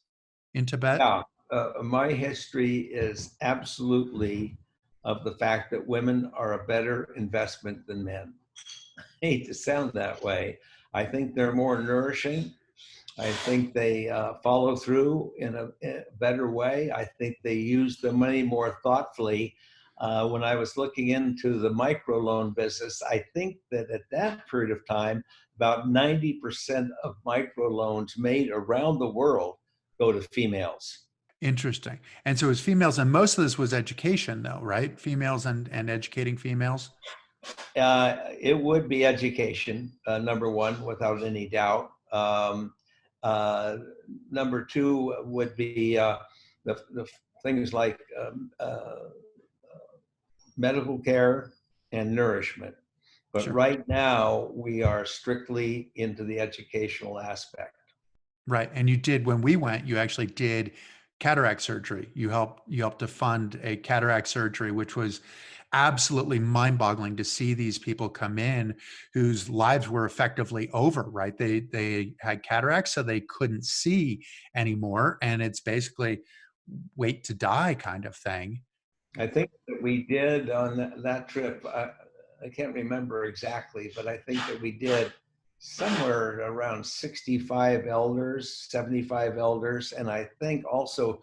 in Tibet? Yeah, my history is absolutely of the fact that women are a better investment than men. I hate to sound that way. I think they're more nourishing. I think they follow through in a better way. I think they use the money more thoughtfully. When I was looking into the microloan business, I think that at that period of time, about 90% of microloans made around the world go to females. Interesting. And so it was females, and most of this was education, though, right? Females and educating females. It would be education, number one, without any doubt. Uh, Number two would be the things like medical care and nourishment. But Sure. right now, we are strictly into the educational aspect. Right. And you did, when we went, you actually did cataract surgery. You helped to fund a cataract surgery, which was absolutely mind-boggling to see these people come in whose lives were effectively over, right? They had cataracts, so they couldn't see anymore. And it's basically wait to die kind of thing. I think that we did on that trip, I can't remember exactly, but I think that we did somewhere around 65 elders, 75 elders, and I think also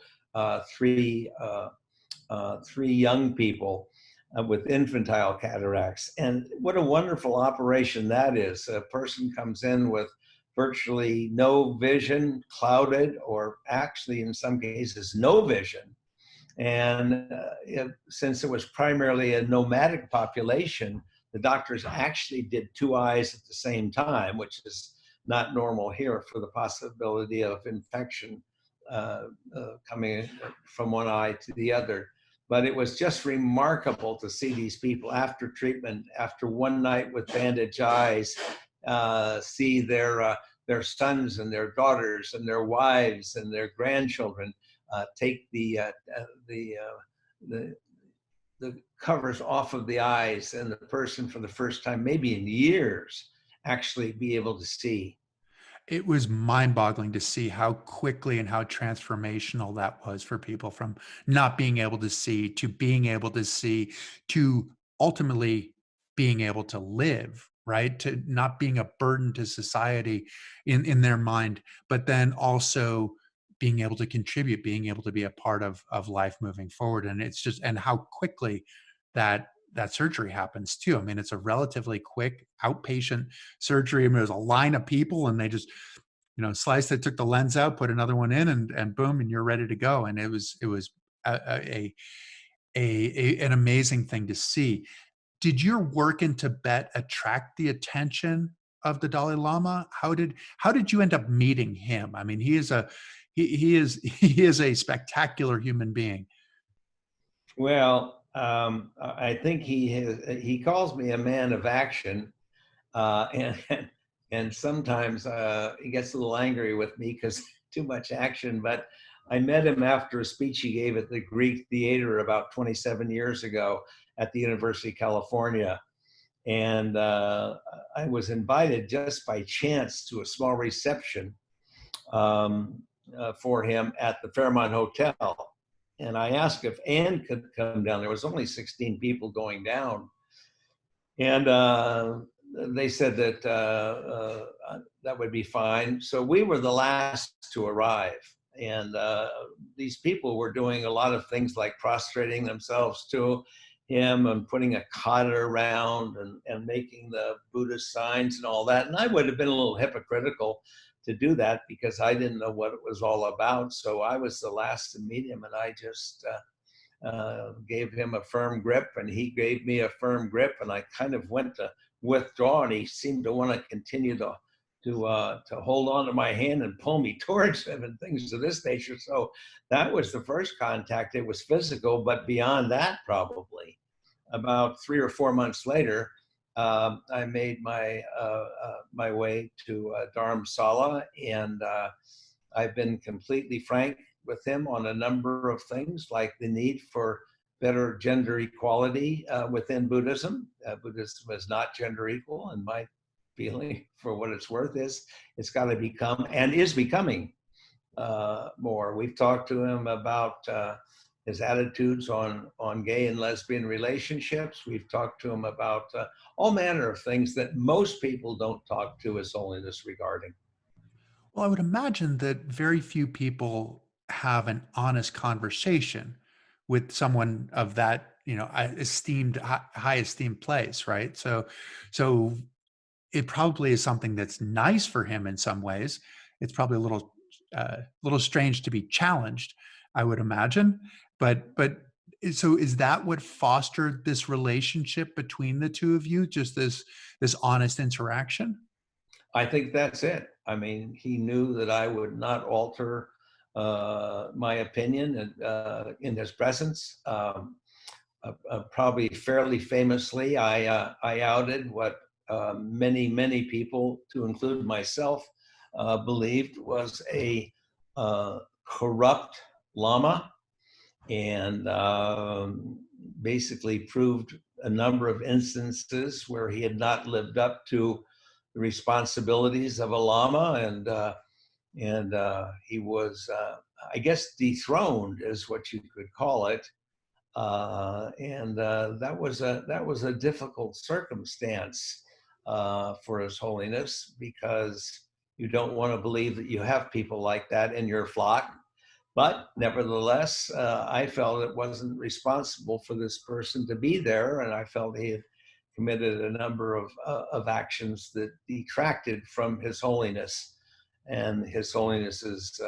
three young people with infantile cataracts. And what a wonderful operation that is. A person comes in with virtually no vision, clouded, or actually in some cases, no vision. And since it was primarily a nomadic population, the doctors actually did two eyes at the same time, which is not normal here for the possibility of infection coming from one eye to the other. But it was just remarkable to see these people after treatment, after one night with bandaged eyes, see their sons and their daughters and their wives and their grandchildren take the covers off of the eyes, and the person for the first time, maybe in years, actually be able to see. It was mind-boggling to see how quickly and how transformational that was for people, from not being able to see to being able to see to ultimately being able to live, right? To not being a burden to society in their mind, but then also being able to contribute, being able to be a part of life moving forward. And it's just, and how quickly that surgery happens too. I mean, it's a relatively quick outpatient surgery. I mean, there's a line of people, and they just, sliced it, took the lens out, put another one in, and boom, and you're ready to go. And it was an amazing thing to see. Did your work in Tibet attract the attention of the Dalai Lama? How did you end up meeting him? I mean, he is a spectacular human being. Well, I think he calls me a man of action, and sometimes he gets a little angry with me because too much action. But I met him after a speech he gave at the Greek Theater about 27 years ago at the University of California, and I was invited just by chance to a small reception for him at the Fairmont Hotel. And I asked if Anne could come down. There was only 16 people going down. And they said that that would be fine. So we were the last to arrive. And these people were doing a lot of things like prostrating themselves too. him and putting a cot around and making the Buddhist signs and all that. And I would have been a little hypocritical to do that because I didn't know what it was all about. So I was the last to meet him, and I just gave him a firm grip, and he gave me a firm grip, and I kind of went to withdraw, and he seemed to want to continue to hold on to my hand and pull me towards him and things of this nature. So that was the first contact. It was physical, but beyond that, probably about 3 or 4 months later, I made my way to Dharamsala, and I've been completely frank with him on a number of things, like the need for better gender equality within Buddhism. Buddhism is not gender equal, and my feeling, for what it's worth, is it's got to become, and is becoming, more. We've talked to him about his attitudes on gay and lesbian relationships. We've talked to him about all manner of things that most people don't talk to His Holiness regarding. Well, I would imagine that very few people have an honest conversation with someone of that, esteemed, high esteemed place, right? So it probably is something that's nice for him in some ways. It's probably a little strange to be challenged, I would imagine. But so is that what fostered this relationship between the two of you? Just this honest interaction? I think that's it. I mean, he knew that I would not alter my opinion in his presence. Probably fairly famously, I outed what many people, to include myself, believed was a corrupt Lama, and basically proved a number of instances where he had not lived up to the responsibilities of a Lama, and he was, I guess, dethroned is what you could call it. And that was a difficult circumstance for His Holiness, because you don't want to believe that you have people like that in your flock. But nevertheless, I felt it wasn't responsible for this person to be there, and I felt he had committed a number of actions that detracted from His Holiness and His Holiness's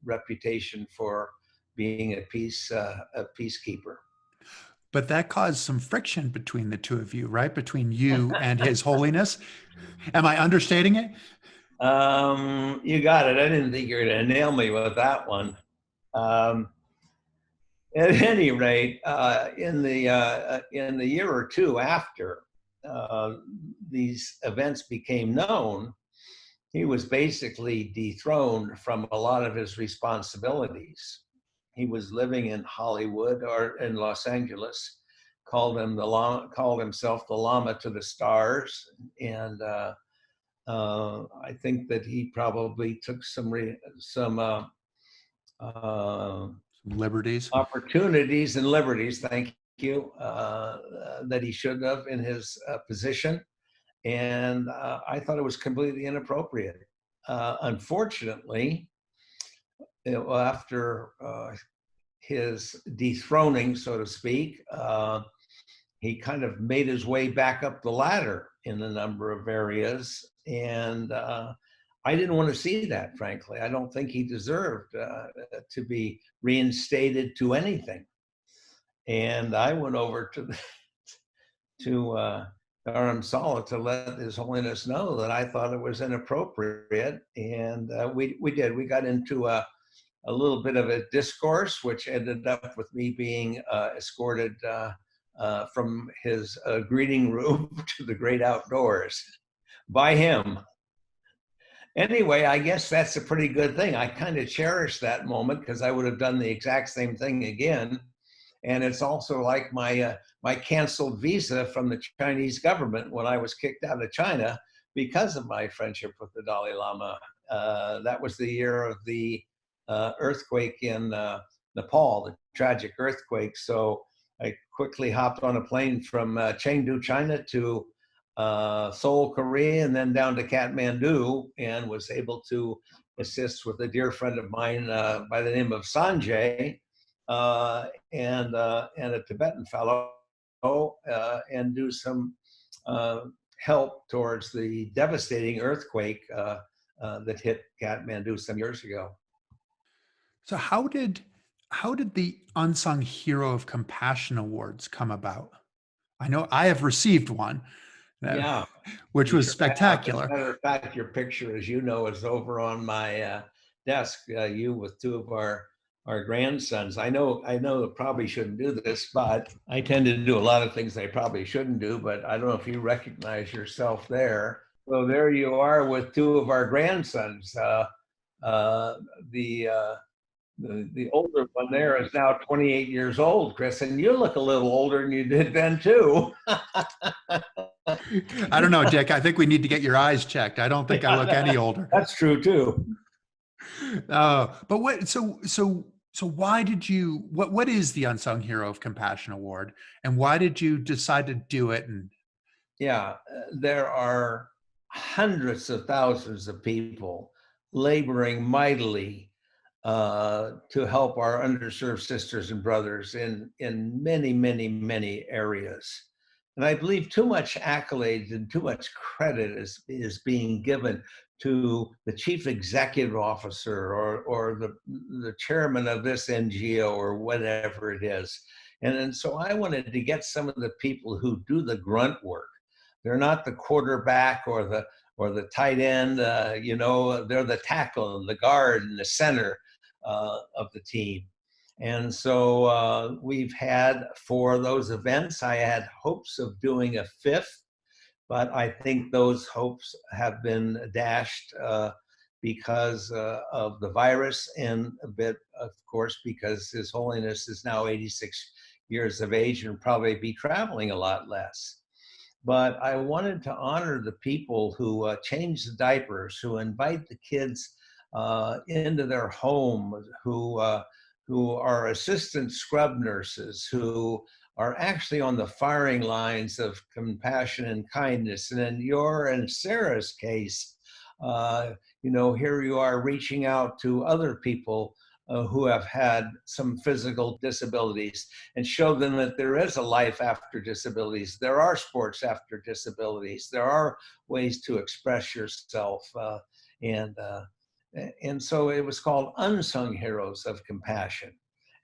reputation for being a peacekeeper. But that caused some friction between the two of you, right? Between you and His Holiness. Am I understating it? You got it. I didn't think you were going to nail me with that one. Um, at any rate, in the year or two after these events became known, he was basically dethroned from a lot of his responsibilities. He was living in Hollywood or in Los Angeles, called himself the Lama to the stars, and I think that he probably took some Liberties. opportunities and liberties, thank you, that he shouldn't have in his position. And I thought it was completely inappropriate. Unfortunately, after his dethroning, so to speak, he kind of made his way back up the ladder in a number of areas. And I didn't want to see that, frankly. I don't think he deserved to be reinstated to anything. And I went over to Dharamsala to let His Holiness know that I thought it was inappropriate. And we did. We got into a little bit of a discourse, which ended up with me being escorted from his greeting room to the great outdoors by him. Anyway, I guess that's a pretty good thing. I kind of cherish that moment because I would have done the exact same thing again. And it's also like my canceled visa from the Chinese government when I was kicked out of China because of my friendship with the Dalai Lama. That was the year of the earthquake in Nepal, the tragic earthquake. So I quickly hopped on a plane from Chengdu, China to Seoul, Korea, and then down to Kathmandu, and was able to assist with a dear friend of mine by the name of Sanjay, and a Tibetan fellow, and do some uh, help towards the devastating earthquake that hit Kathmandu some years ago. So how did the Unsung Hero of Compassion Awards come about? I know I have received one, uh, Yeah, which you was sure have. As a spectacular. matter of fact, your picture, as you know, is over on my desk. You with two of our grandsons. I know I probably shouldn't do this, but I tend to do a lot of things I probably shouldn't do. But I don't know if you recognize yourself there. So there you are with two of our grandsons. Uh, the uh, the older one there is now 28 years old, Chris, and you look a little older than you did then too. I don't know, Dick. I think we need to get your eyes checked. I don't think I look any older. That's true too. But what? So why did you? What is the Unsung Hero of Compassion Award, and why did you decide to do it? And Yeah, there are hundreds of thousands of people laboring mightily to help our underserved sisters and brothers in many, many, many areas. And I believe too much accolades and too much credit is being given to the chief executive officer or the chairman of this NGO or whatever it is. And so I wanted to get some of the people who do the grunt work. They're not the quarterback or the tight end. They're the tackle and the guard and the center of the team. And so we've had four of those events. I had hopes of doing a fifth, but I think those hopes have been dashed because of the virus, and a bit, of course, because His Holiness is now 86 years of age and probably be traveling a lot less. But I wanted to honor the people who change the diapers, who invite the kids into their home, who are assistant scrub nurses, who are actually on the firing lines of compassion and kindness. And in your and Sarah's case, here you are reaching out to other people who have had some physical disabilities and show them that there is a life after disabilities. There are sports after disabilities. There are ways to express yourself. And so it was called Unsung Heroes of Compassion.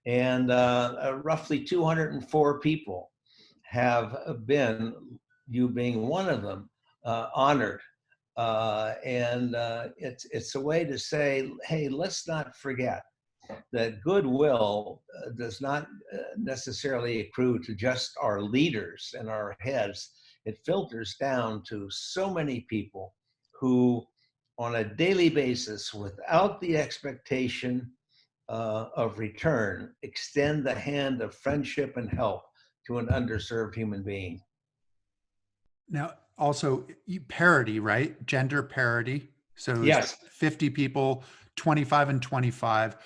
And roughly 204 people have been, you being one of them, honored. It's a way to say, hey, let's not forget that goodwill does not necessarily accrue to just our leaders and our heads. It filters down to so many people who, on a daily basis, without the expectation of return, extend the hand of friendship and help to an underserved human being. now, also parity, right? Gender parity. So it was Yes, 50 people, 25 and 25.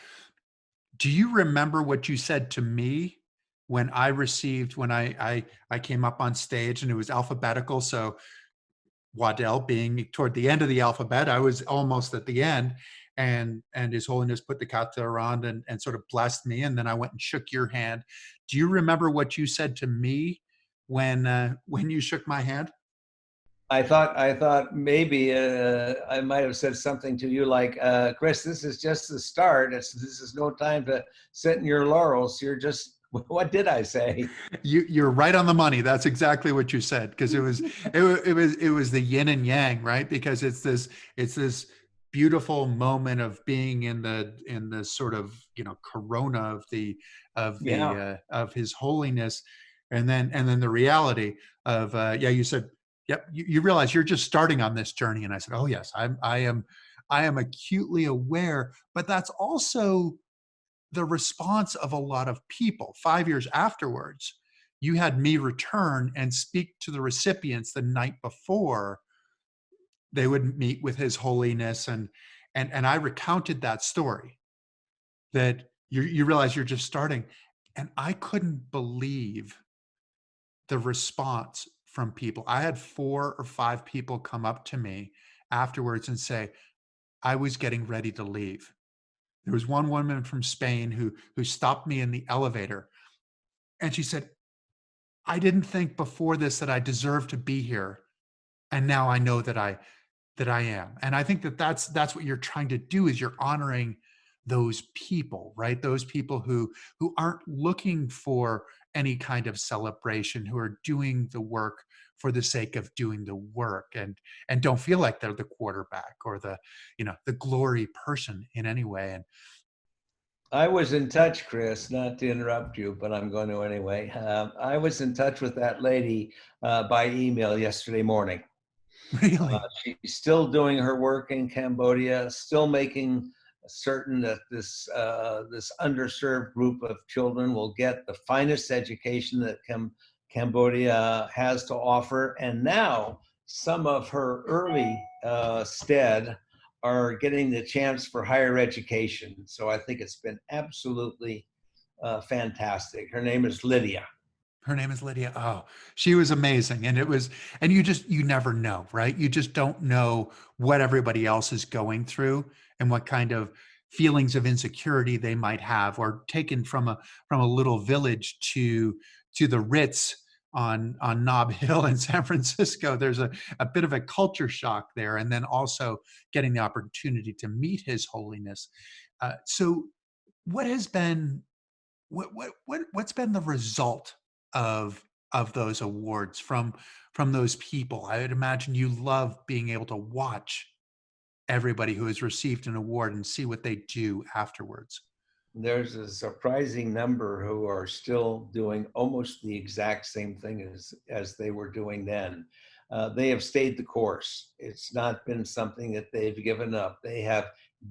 Do you remember what you said to me when I came up on stage and it was alphabetical? So Waddell being toward the end of the alphabet, I was almost at the end, and His Holiness put the kata around and sort of blessed me, and then I went and shook your hand. Do you remember what you said to me when you shook my hand? I thought maybe I might have said something to you like, Chris, this is just the start. This is no time to sit in your laurels. You're just, what did I say? You're right on the money. That's exactly what you said, because it was the yin and yang, right? Because it's this beautiful moment of being in the sort of corona Yeah. of His Holiness, and then the reality of yeah. You said, yep. You realize you're just starting on this journey, and I said, oh yes, I am acutely aware, but that's also the response of a lot of people. 5 years afterwards, you had me return and speak to the recipients the night before they would meet with His Holiness, and I recounted that story, that you realize you're just starting, and I couldn't believe the response from people. I had 4 or 5 people come up to me afterwards and say, I was getting ready to leave. There was one woman from Spain who stopped me in the elevator, and she said, "I didn't think before this that I deserved to be here, and now I know that I am." And I think that that's what you're trying to do, is you're honoring those people, right? Those people who aren't looking for any kind of celebration, who are doing the work for the sake of doing the work, and don't feel like they're the quarterback or the, the glory person in any way. And I was in touch, Chris, not to interrupt you, but I'm going to anyway. I was in touch with that lady by email yesterday morning. really, She's still doing her work in Cambodia, still making certain that this underserved group of children will get the finest education that Cambodia has to offer. And now some of her early stead are getting the chance for higher education. So I think it's been absolutely fantastic. Her name is Lydia. her name is Lydia. Oh, she was amazing. And you never know, right? You just don't know what everybody else is going through and what kind of feelings of insecurity they might have, or taken from a little village to the Ritz on Nob Hill in San Francisco. There's a bit of a culture shock there. And then also getting the opportunity to meet His Holiness. So what has been what's been the result of those awards from those people? I would imagine you love being able to watch everybody who has received an award and see what they do afterwards. There's a surprising number who are still doing almost the exact same thing as they were doing then. They have stayed the course. It's not been something that they've given up. They have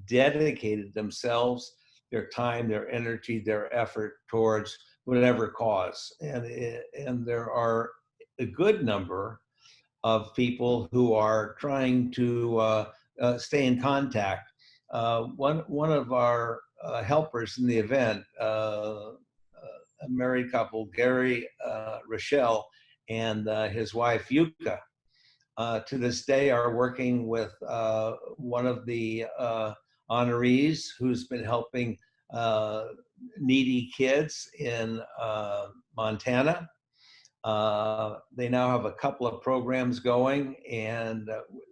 dedicated themselves, their time, their energy, their effort towards whatever cause. And there are a good number of people who are trying to stay in contact. One of our helpers in the event, a married couple, Gary Rochelle and his wife Yuka, to this day are working with one of the honorees who's been helping needy kids in Montana. They now have a couple of programs going, and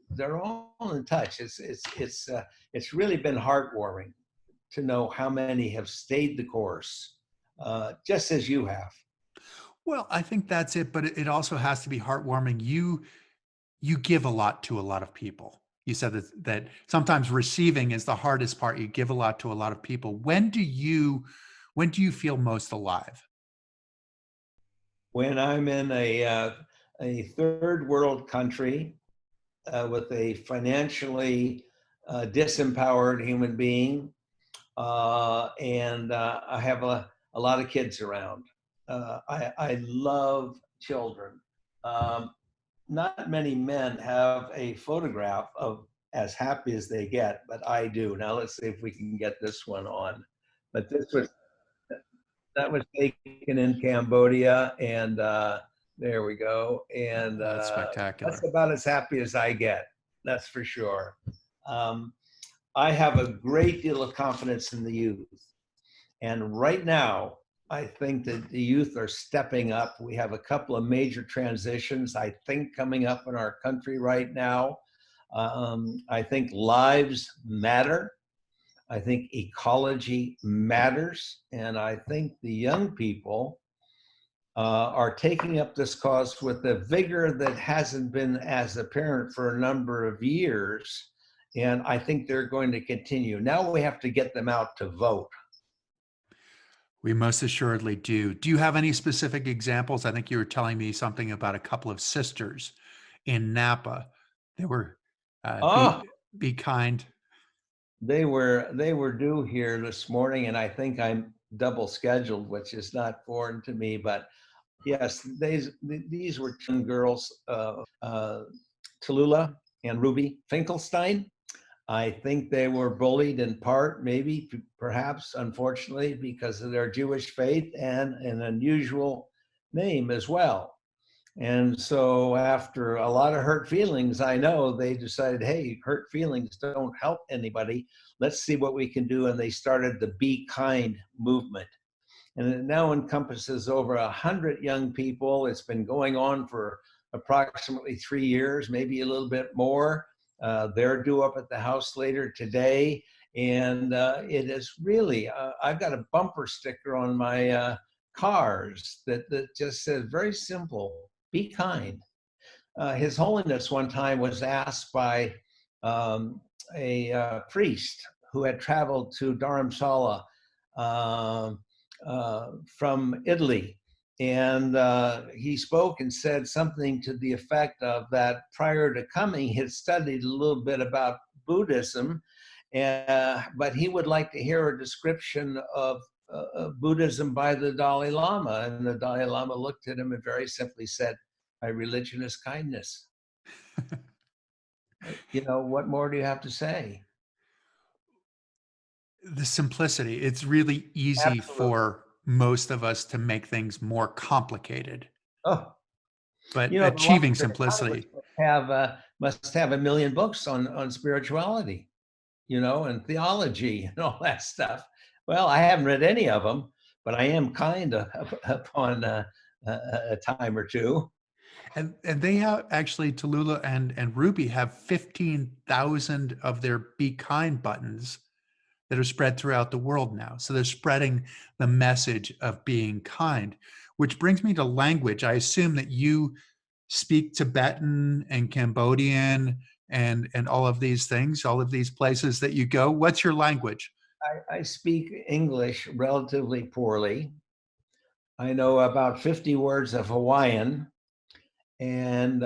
they're all in touch. It's really been heartwarming to know how many have stayed the course, just as you have. Well, I think that's it, but it also has to be heartwarming. You give a lot to a lot of people. You said that sometimes receiving is the hardest part. You give a lot to a lot of people. When do you feel most alive? When I'm in a third world country with a financially disempowered human being, and I have a lot of kids around. I love children. Um, Not many men have a photograph of as happy as they get, but I do. Now let's see if we can get this one on. But that was taken in Cambodia, and there we go. And Oh, that's that's spectacular. about as happy as I get. That's for sure. Um, I have a great deal of confidence in the youth. And right now, I think that the youth are stepping up. We have a couple of major transitions, I think, coming up in our country right now. I think lives matter. I think ecology matters. And I think the young people are taking up this cause with a vigor that hasn't been as apparent for a number of years. And I think they're going to continue. Now we have to get them out to vote. We most assuredly do. Do you have any specific examples? I think you were telling me something about a couple of sisters in Napa. They were Oh, be kind. they were due here this morning, and I think I'm double scheduled, which is not foreign to me. But yes, these were two girls, Tallulah and Ruby Finkelstein. I think they were bullied in part, maybe, perhaps, unfortunately, because of their Jewish faith and an unusual name as well. And so after a lot of hurt feelings, I know they decided, hey, hurt feelings don't help anybody. Let's see what we can do. And they started the Be Kind movement. And it now encompasses over 100 young people. It's been going on for approximately 3 years, maybe a little bit more. They're due up at the house later today. And it is really, I've got a bumper sticker on my cars that just says very simple, be kind. His Holiness one time was asked by a priest who had traveled to Dharamsala uh, from Italy. And he spoke and said something to the effect of that prior to coming, he had studied a little bit about Buddhism, but he would like to hear a description of Buddhism by the Dalai Lama. And the Dalai Lama looked at him and very simply said, my religion is kindness. What more do you have to say? The simplicity. It's really easy Absolutely. for most of us to make things more complicated, Oh, but the achieving Library of Congress simplicity. must have a million books on spirituality, and theology and all that stuff. Well, I haven't read any of them, but I am kind of upon a time or two. And they have actually, Tallulah and Ruby have 15,000 of their Be Kind buttons that are spread throughout the world now. So they're spreading the message of being kind, which brings me to language. I assume that you speak Tibetan and Cambodian and all of these things, all of these places that you go. What's your language? I speak English relatively poorly. I know about 50 words of Hawaiian. And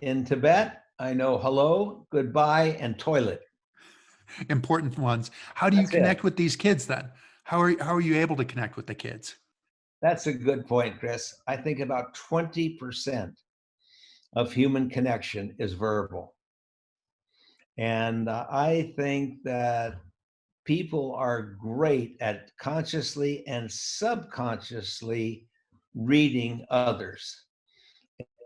in Tibet, I know hello, goodbye, and toilet. Important ones. How do you That's it. connect with these kids then? How are you able to connect with the kids? That's a good point, Chris. I think about 20% of human connection is verbal. And I think that people are great at consciously and subconsciously reading others.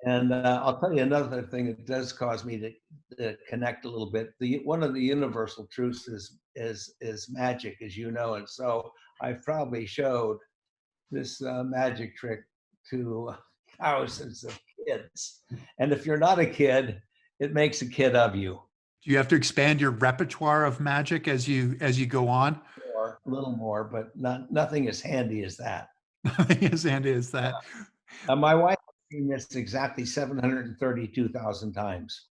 And I'll tell you another thing that does cause me to connect a little bit. One of the universal truths is magic, as you know, and so I've probably showed this magic trick to thousands of kids. And if you're not a kid, it makes a kid of you. Do you have to expand your repertoire of magic as you go on? Or a little more, but nothing as handy as that. Yes, and is that My wife has seen this exactly 732,000 times.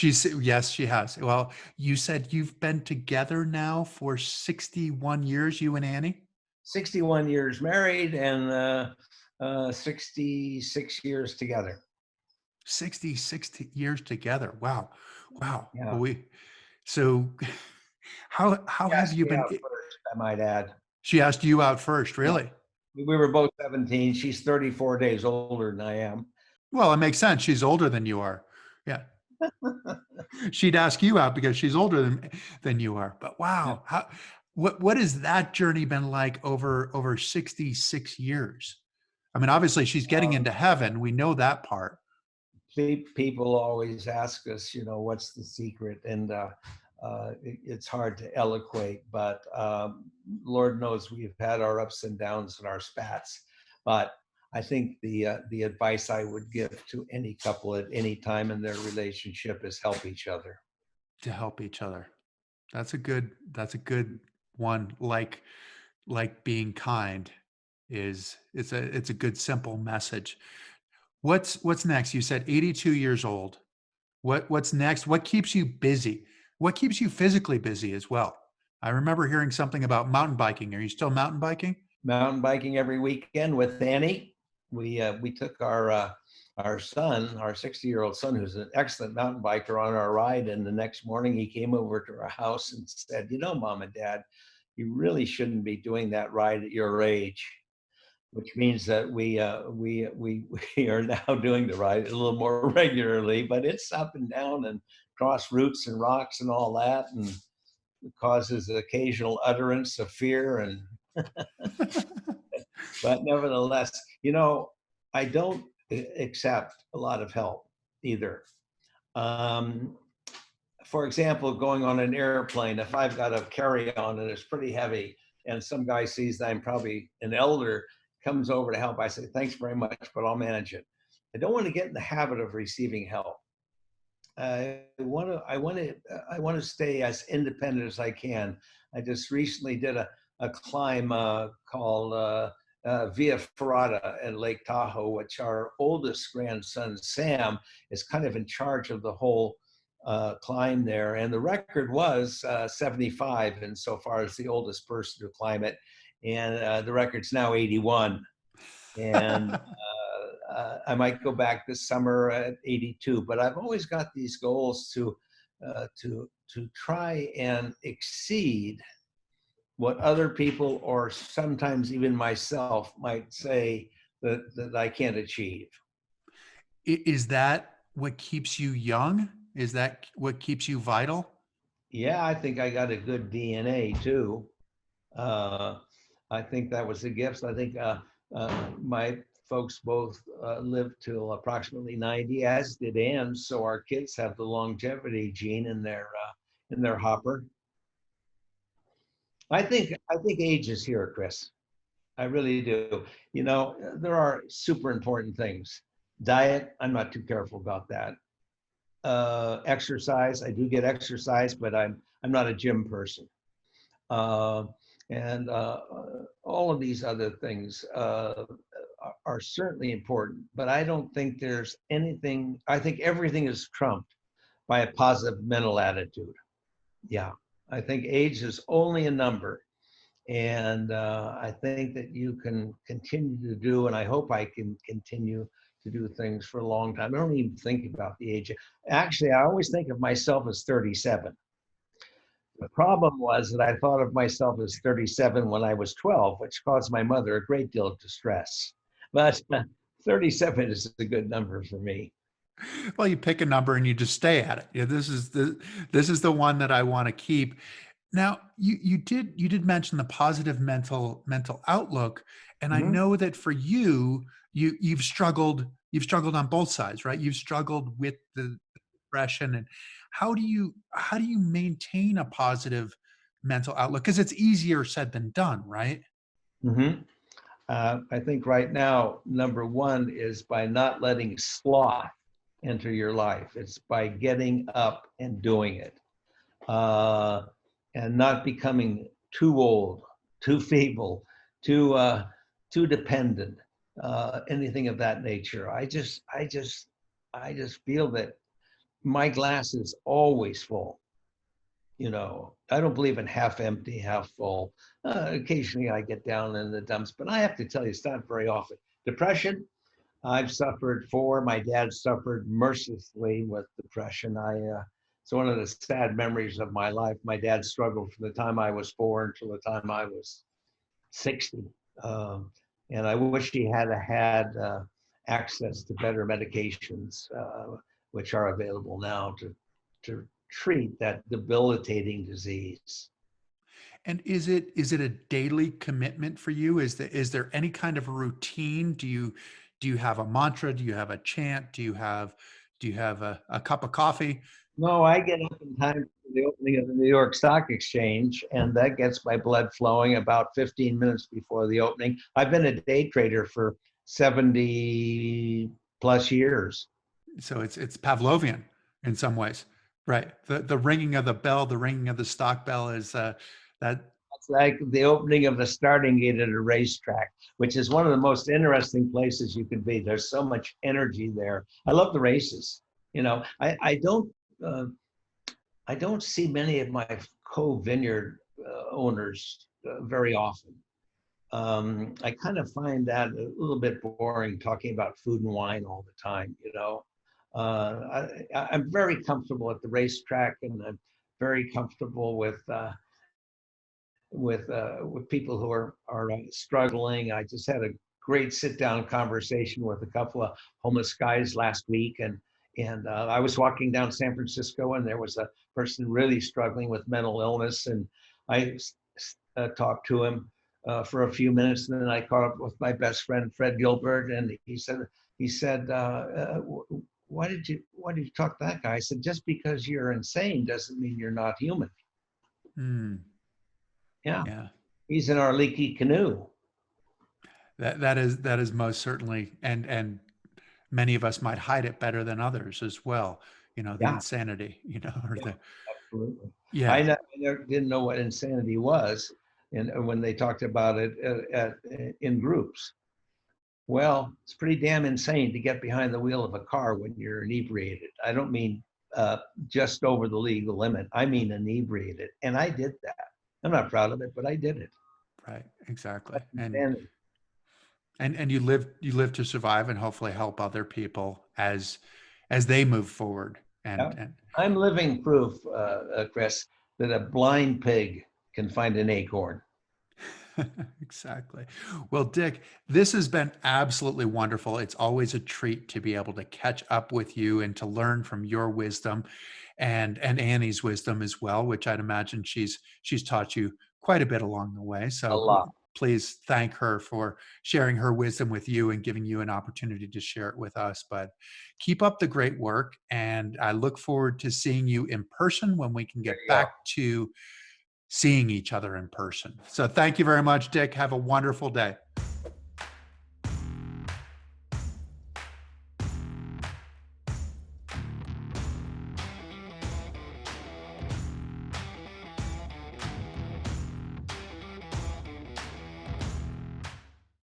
yes, she has. Well, you said you've been together now for 61 years, you and Annie? 61 years married and 66 years together. 66 years together. Wow. Wow. Yeah. Well, so how She have asked you me been? out first, I might add. She asked you out first, Yeah. really? We were both 17. She's 34 days older than I am. Well, it makes sense. She's older than you are. Yeah. She'd ask you out because she's older than you are. But Yeah. wow, what has that journey been like over 66 years? I mean, obviously she's getting Um, into heaven. We know that part. People always ask us, what's the secret? And it's hard to eloquate, but Lord knows we've had our ups and downs and our spats. But I think the advice I would give to any couple at any time in their relationship is help each other. To help each other. That's a good one. Like being kind is it's a good simple message. What's next? You said 82 years old. What's next? What keeps you busy? What keeps you physically busy as well? I remember hearing something about mountain biking. Are you still mountain biking? Mountain biking every weekend with Annie. We took our son, our 60-year-old son, who's an excellent mountain biker, on our ride. And the next morning, he came over to our house and said, Mom and Dad, you really shouldn't be doing that ride at your age. Which means that we are now doing the ride a little more regularly, but it's up and down and cross roots and rocks and all that, and it causes occasional utterance of fear. And but nevertheless, I don't. accept a lot of help either. Um, for example, going on an airplane, if I've got a carry-on and it's pretty heavy, and some guy sees that I'm probably an elder, comes over to help, I say, thanks very much, but I'll manage it. I don't want to get in the habit of receiving help. I want to stay as independent as I can. I just recently did a climb called Via Ferrata at Lake Tahoe, which our oldest grandson, Sam, is kind of in charge of the whole climb there. And the record was 75 insofar as the oldest person to climb it. And the record's now 81. And I might go back this summer at 82, but I've always got these goals to try and exceed what other people or sometimes even myself might say that I can't achieve. Is that what keeps you young? Is that what keeps you vital? Yeah, I think I got a good DNA too. Uh, I think that was a gift. I think my folks both lived till approximately 90, as did Ann. So our kids have the longevity gene in their hopper. I think age is here, Chris. I really do. You know, there are super important things. Diet, I'm not too careful about that. Exercise, I do get exercise, but I'm not a gym person. Uh, and all of these other things are certainly important, but I don't think there's anything, I think everything is trumped by a positive mental attitude. Yeah, I think age is only a number. And I think that you can continue to do, and I hope I can continue to do things for a long time. I don't even think about the age. Actually, I always think of myself as 37. The problem was that I thought of myself as 37 when I was 12, which caused my mother a great deal of distress. But 37 is a good number for me. Well, you pick a number and you just stay at it. Yeah, this is the one that I want to keep. Now, you did mention the positive mental outlook, and I Mhm. know that for you've struggled on both sides, right? You've struggled with the depression, and how do you maintain a positive mental outlook? Because it's easier said than done, right? Mhm. I think right now, number one is by not letting sloth enter your life. It's by getting up and doing it, uh, and not becoming too old, too feeble, too dependent, anything of that nature. I just feel that my glass is always full. You know, I don't believe in half empty, half full. Occasionally I get down in the dumps, but I have to tell you, it's not very often. Depression, I've suffered for. My dad suffered mercilessly with depression. It's one of the sad memories of my life. My dad struggled from the time I was 4 until the time I was 60. Um, and I wish he had had access to better medications, which are available now to treat that debilitating disease. And is it a daily commitment for you? Is there any kind of a routine? Do you have a mantra? Do you have a chant? Do you have a cup of coffee? No, I get up in time for the opening of the New York Stock Exchange, and that gets my blood flowing about 15 minutes before the opening. I've been a day trader for 70 plus years. So it's Pavlovian in some ways, right? The ringing of the bell, the ringing of the stock bell is that. It's like the opening of the starting gate at a racetrack, which is one of the most interesting places you could be. There's so much energy there. I love the races. You know, uh, I don't see many of my co-vineyard owners very often. I kind of find that a little bit boring talking about food and wine all the time, you know. I'm very comfortable at the racetrack, and I'm very comfortable with people who are struggling. I just had a great sit down conversation with a couple of homeless guys last week, and I was walking down San Francisco, and there was a person really struggling with mental illness, and I talked to him for a few minutes, and then I caught up with my best friend Fred Gilbert, and he said, he said, why did you talk to that guy? I said, just because you're insane doesn't mean you're not human. Mm, Yeah. yeah. He's in our leaky canoe. That is most certainly, and many of us might hide it better than others as well. You know, the Yeah, insanity, you know, or yeah, the, absolutely. yeah. Didn't know what insanity was, and when they talked about it in groups. Well, it's pretty damn insane to get behind the wheel of a car when you're inebriated. I don't mean just over the legal limit. I mean inebriated, and I did that. I'm not proud of it, but I did it. Right. Exactly. That's insanity. And you live to survive and hopefully help other people as they move forward. Yeah. And I'm living proof, Chris, that a blind pig can find an acorn. exactly. Well, Dick, this has been absolutely wonderful. It's always a treat to be able to catch up with you and to learn from your wisdom and Annie's wisdom as well, which I'd imagine she's taught you quite a bit along the way. A So lot. please thank her for sharing her wisdom with you and giving you an opportunity to share it with us. But keep up the great work. And I look forward to seeing you in person when we can There get you go. back to seeing each other in person. So thank you very much, Dick. Have a wonderful day.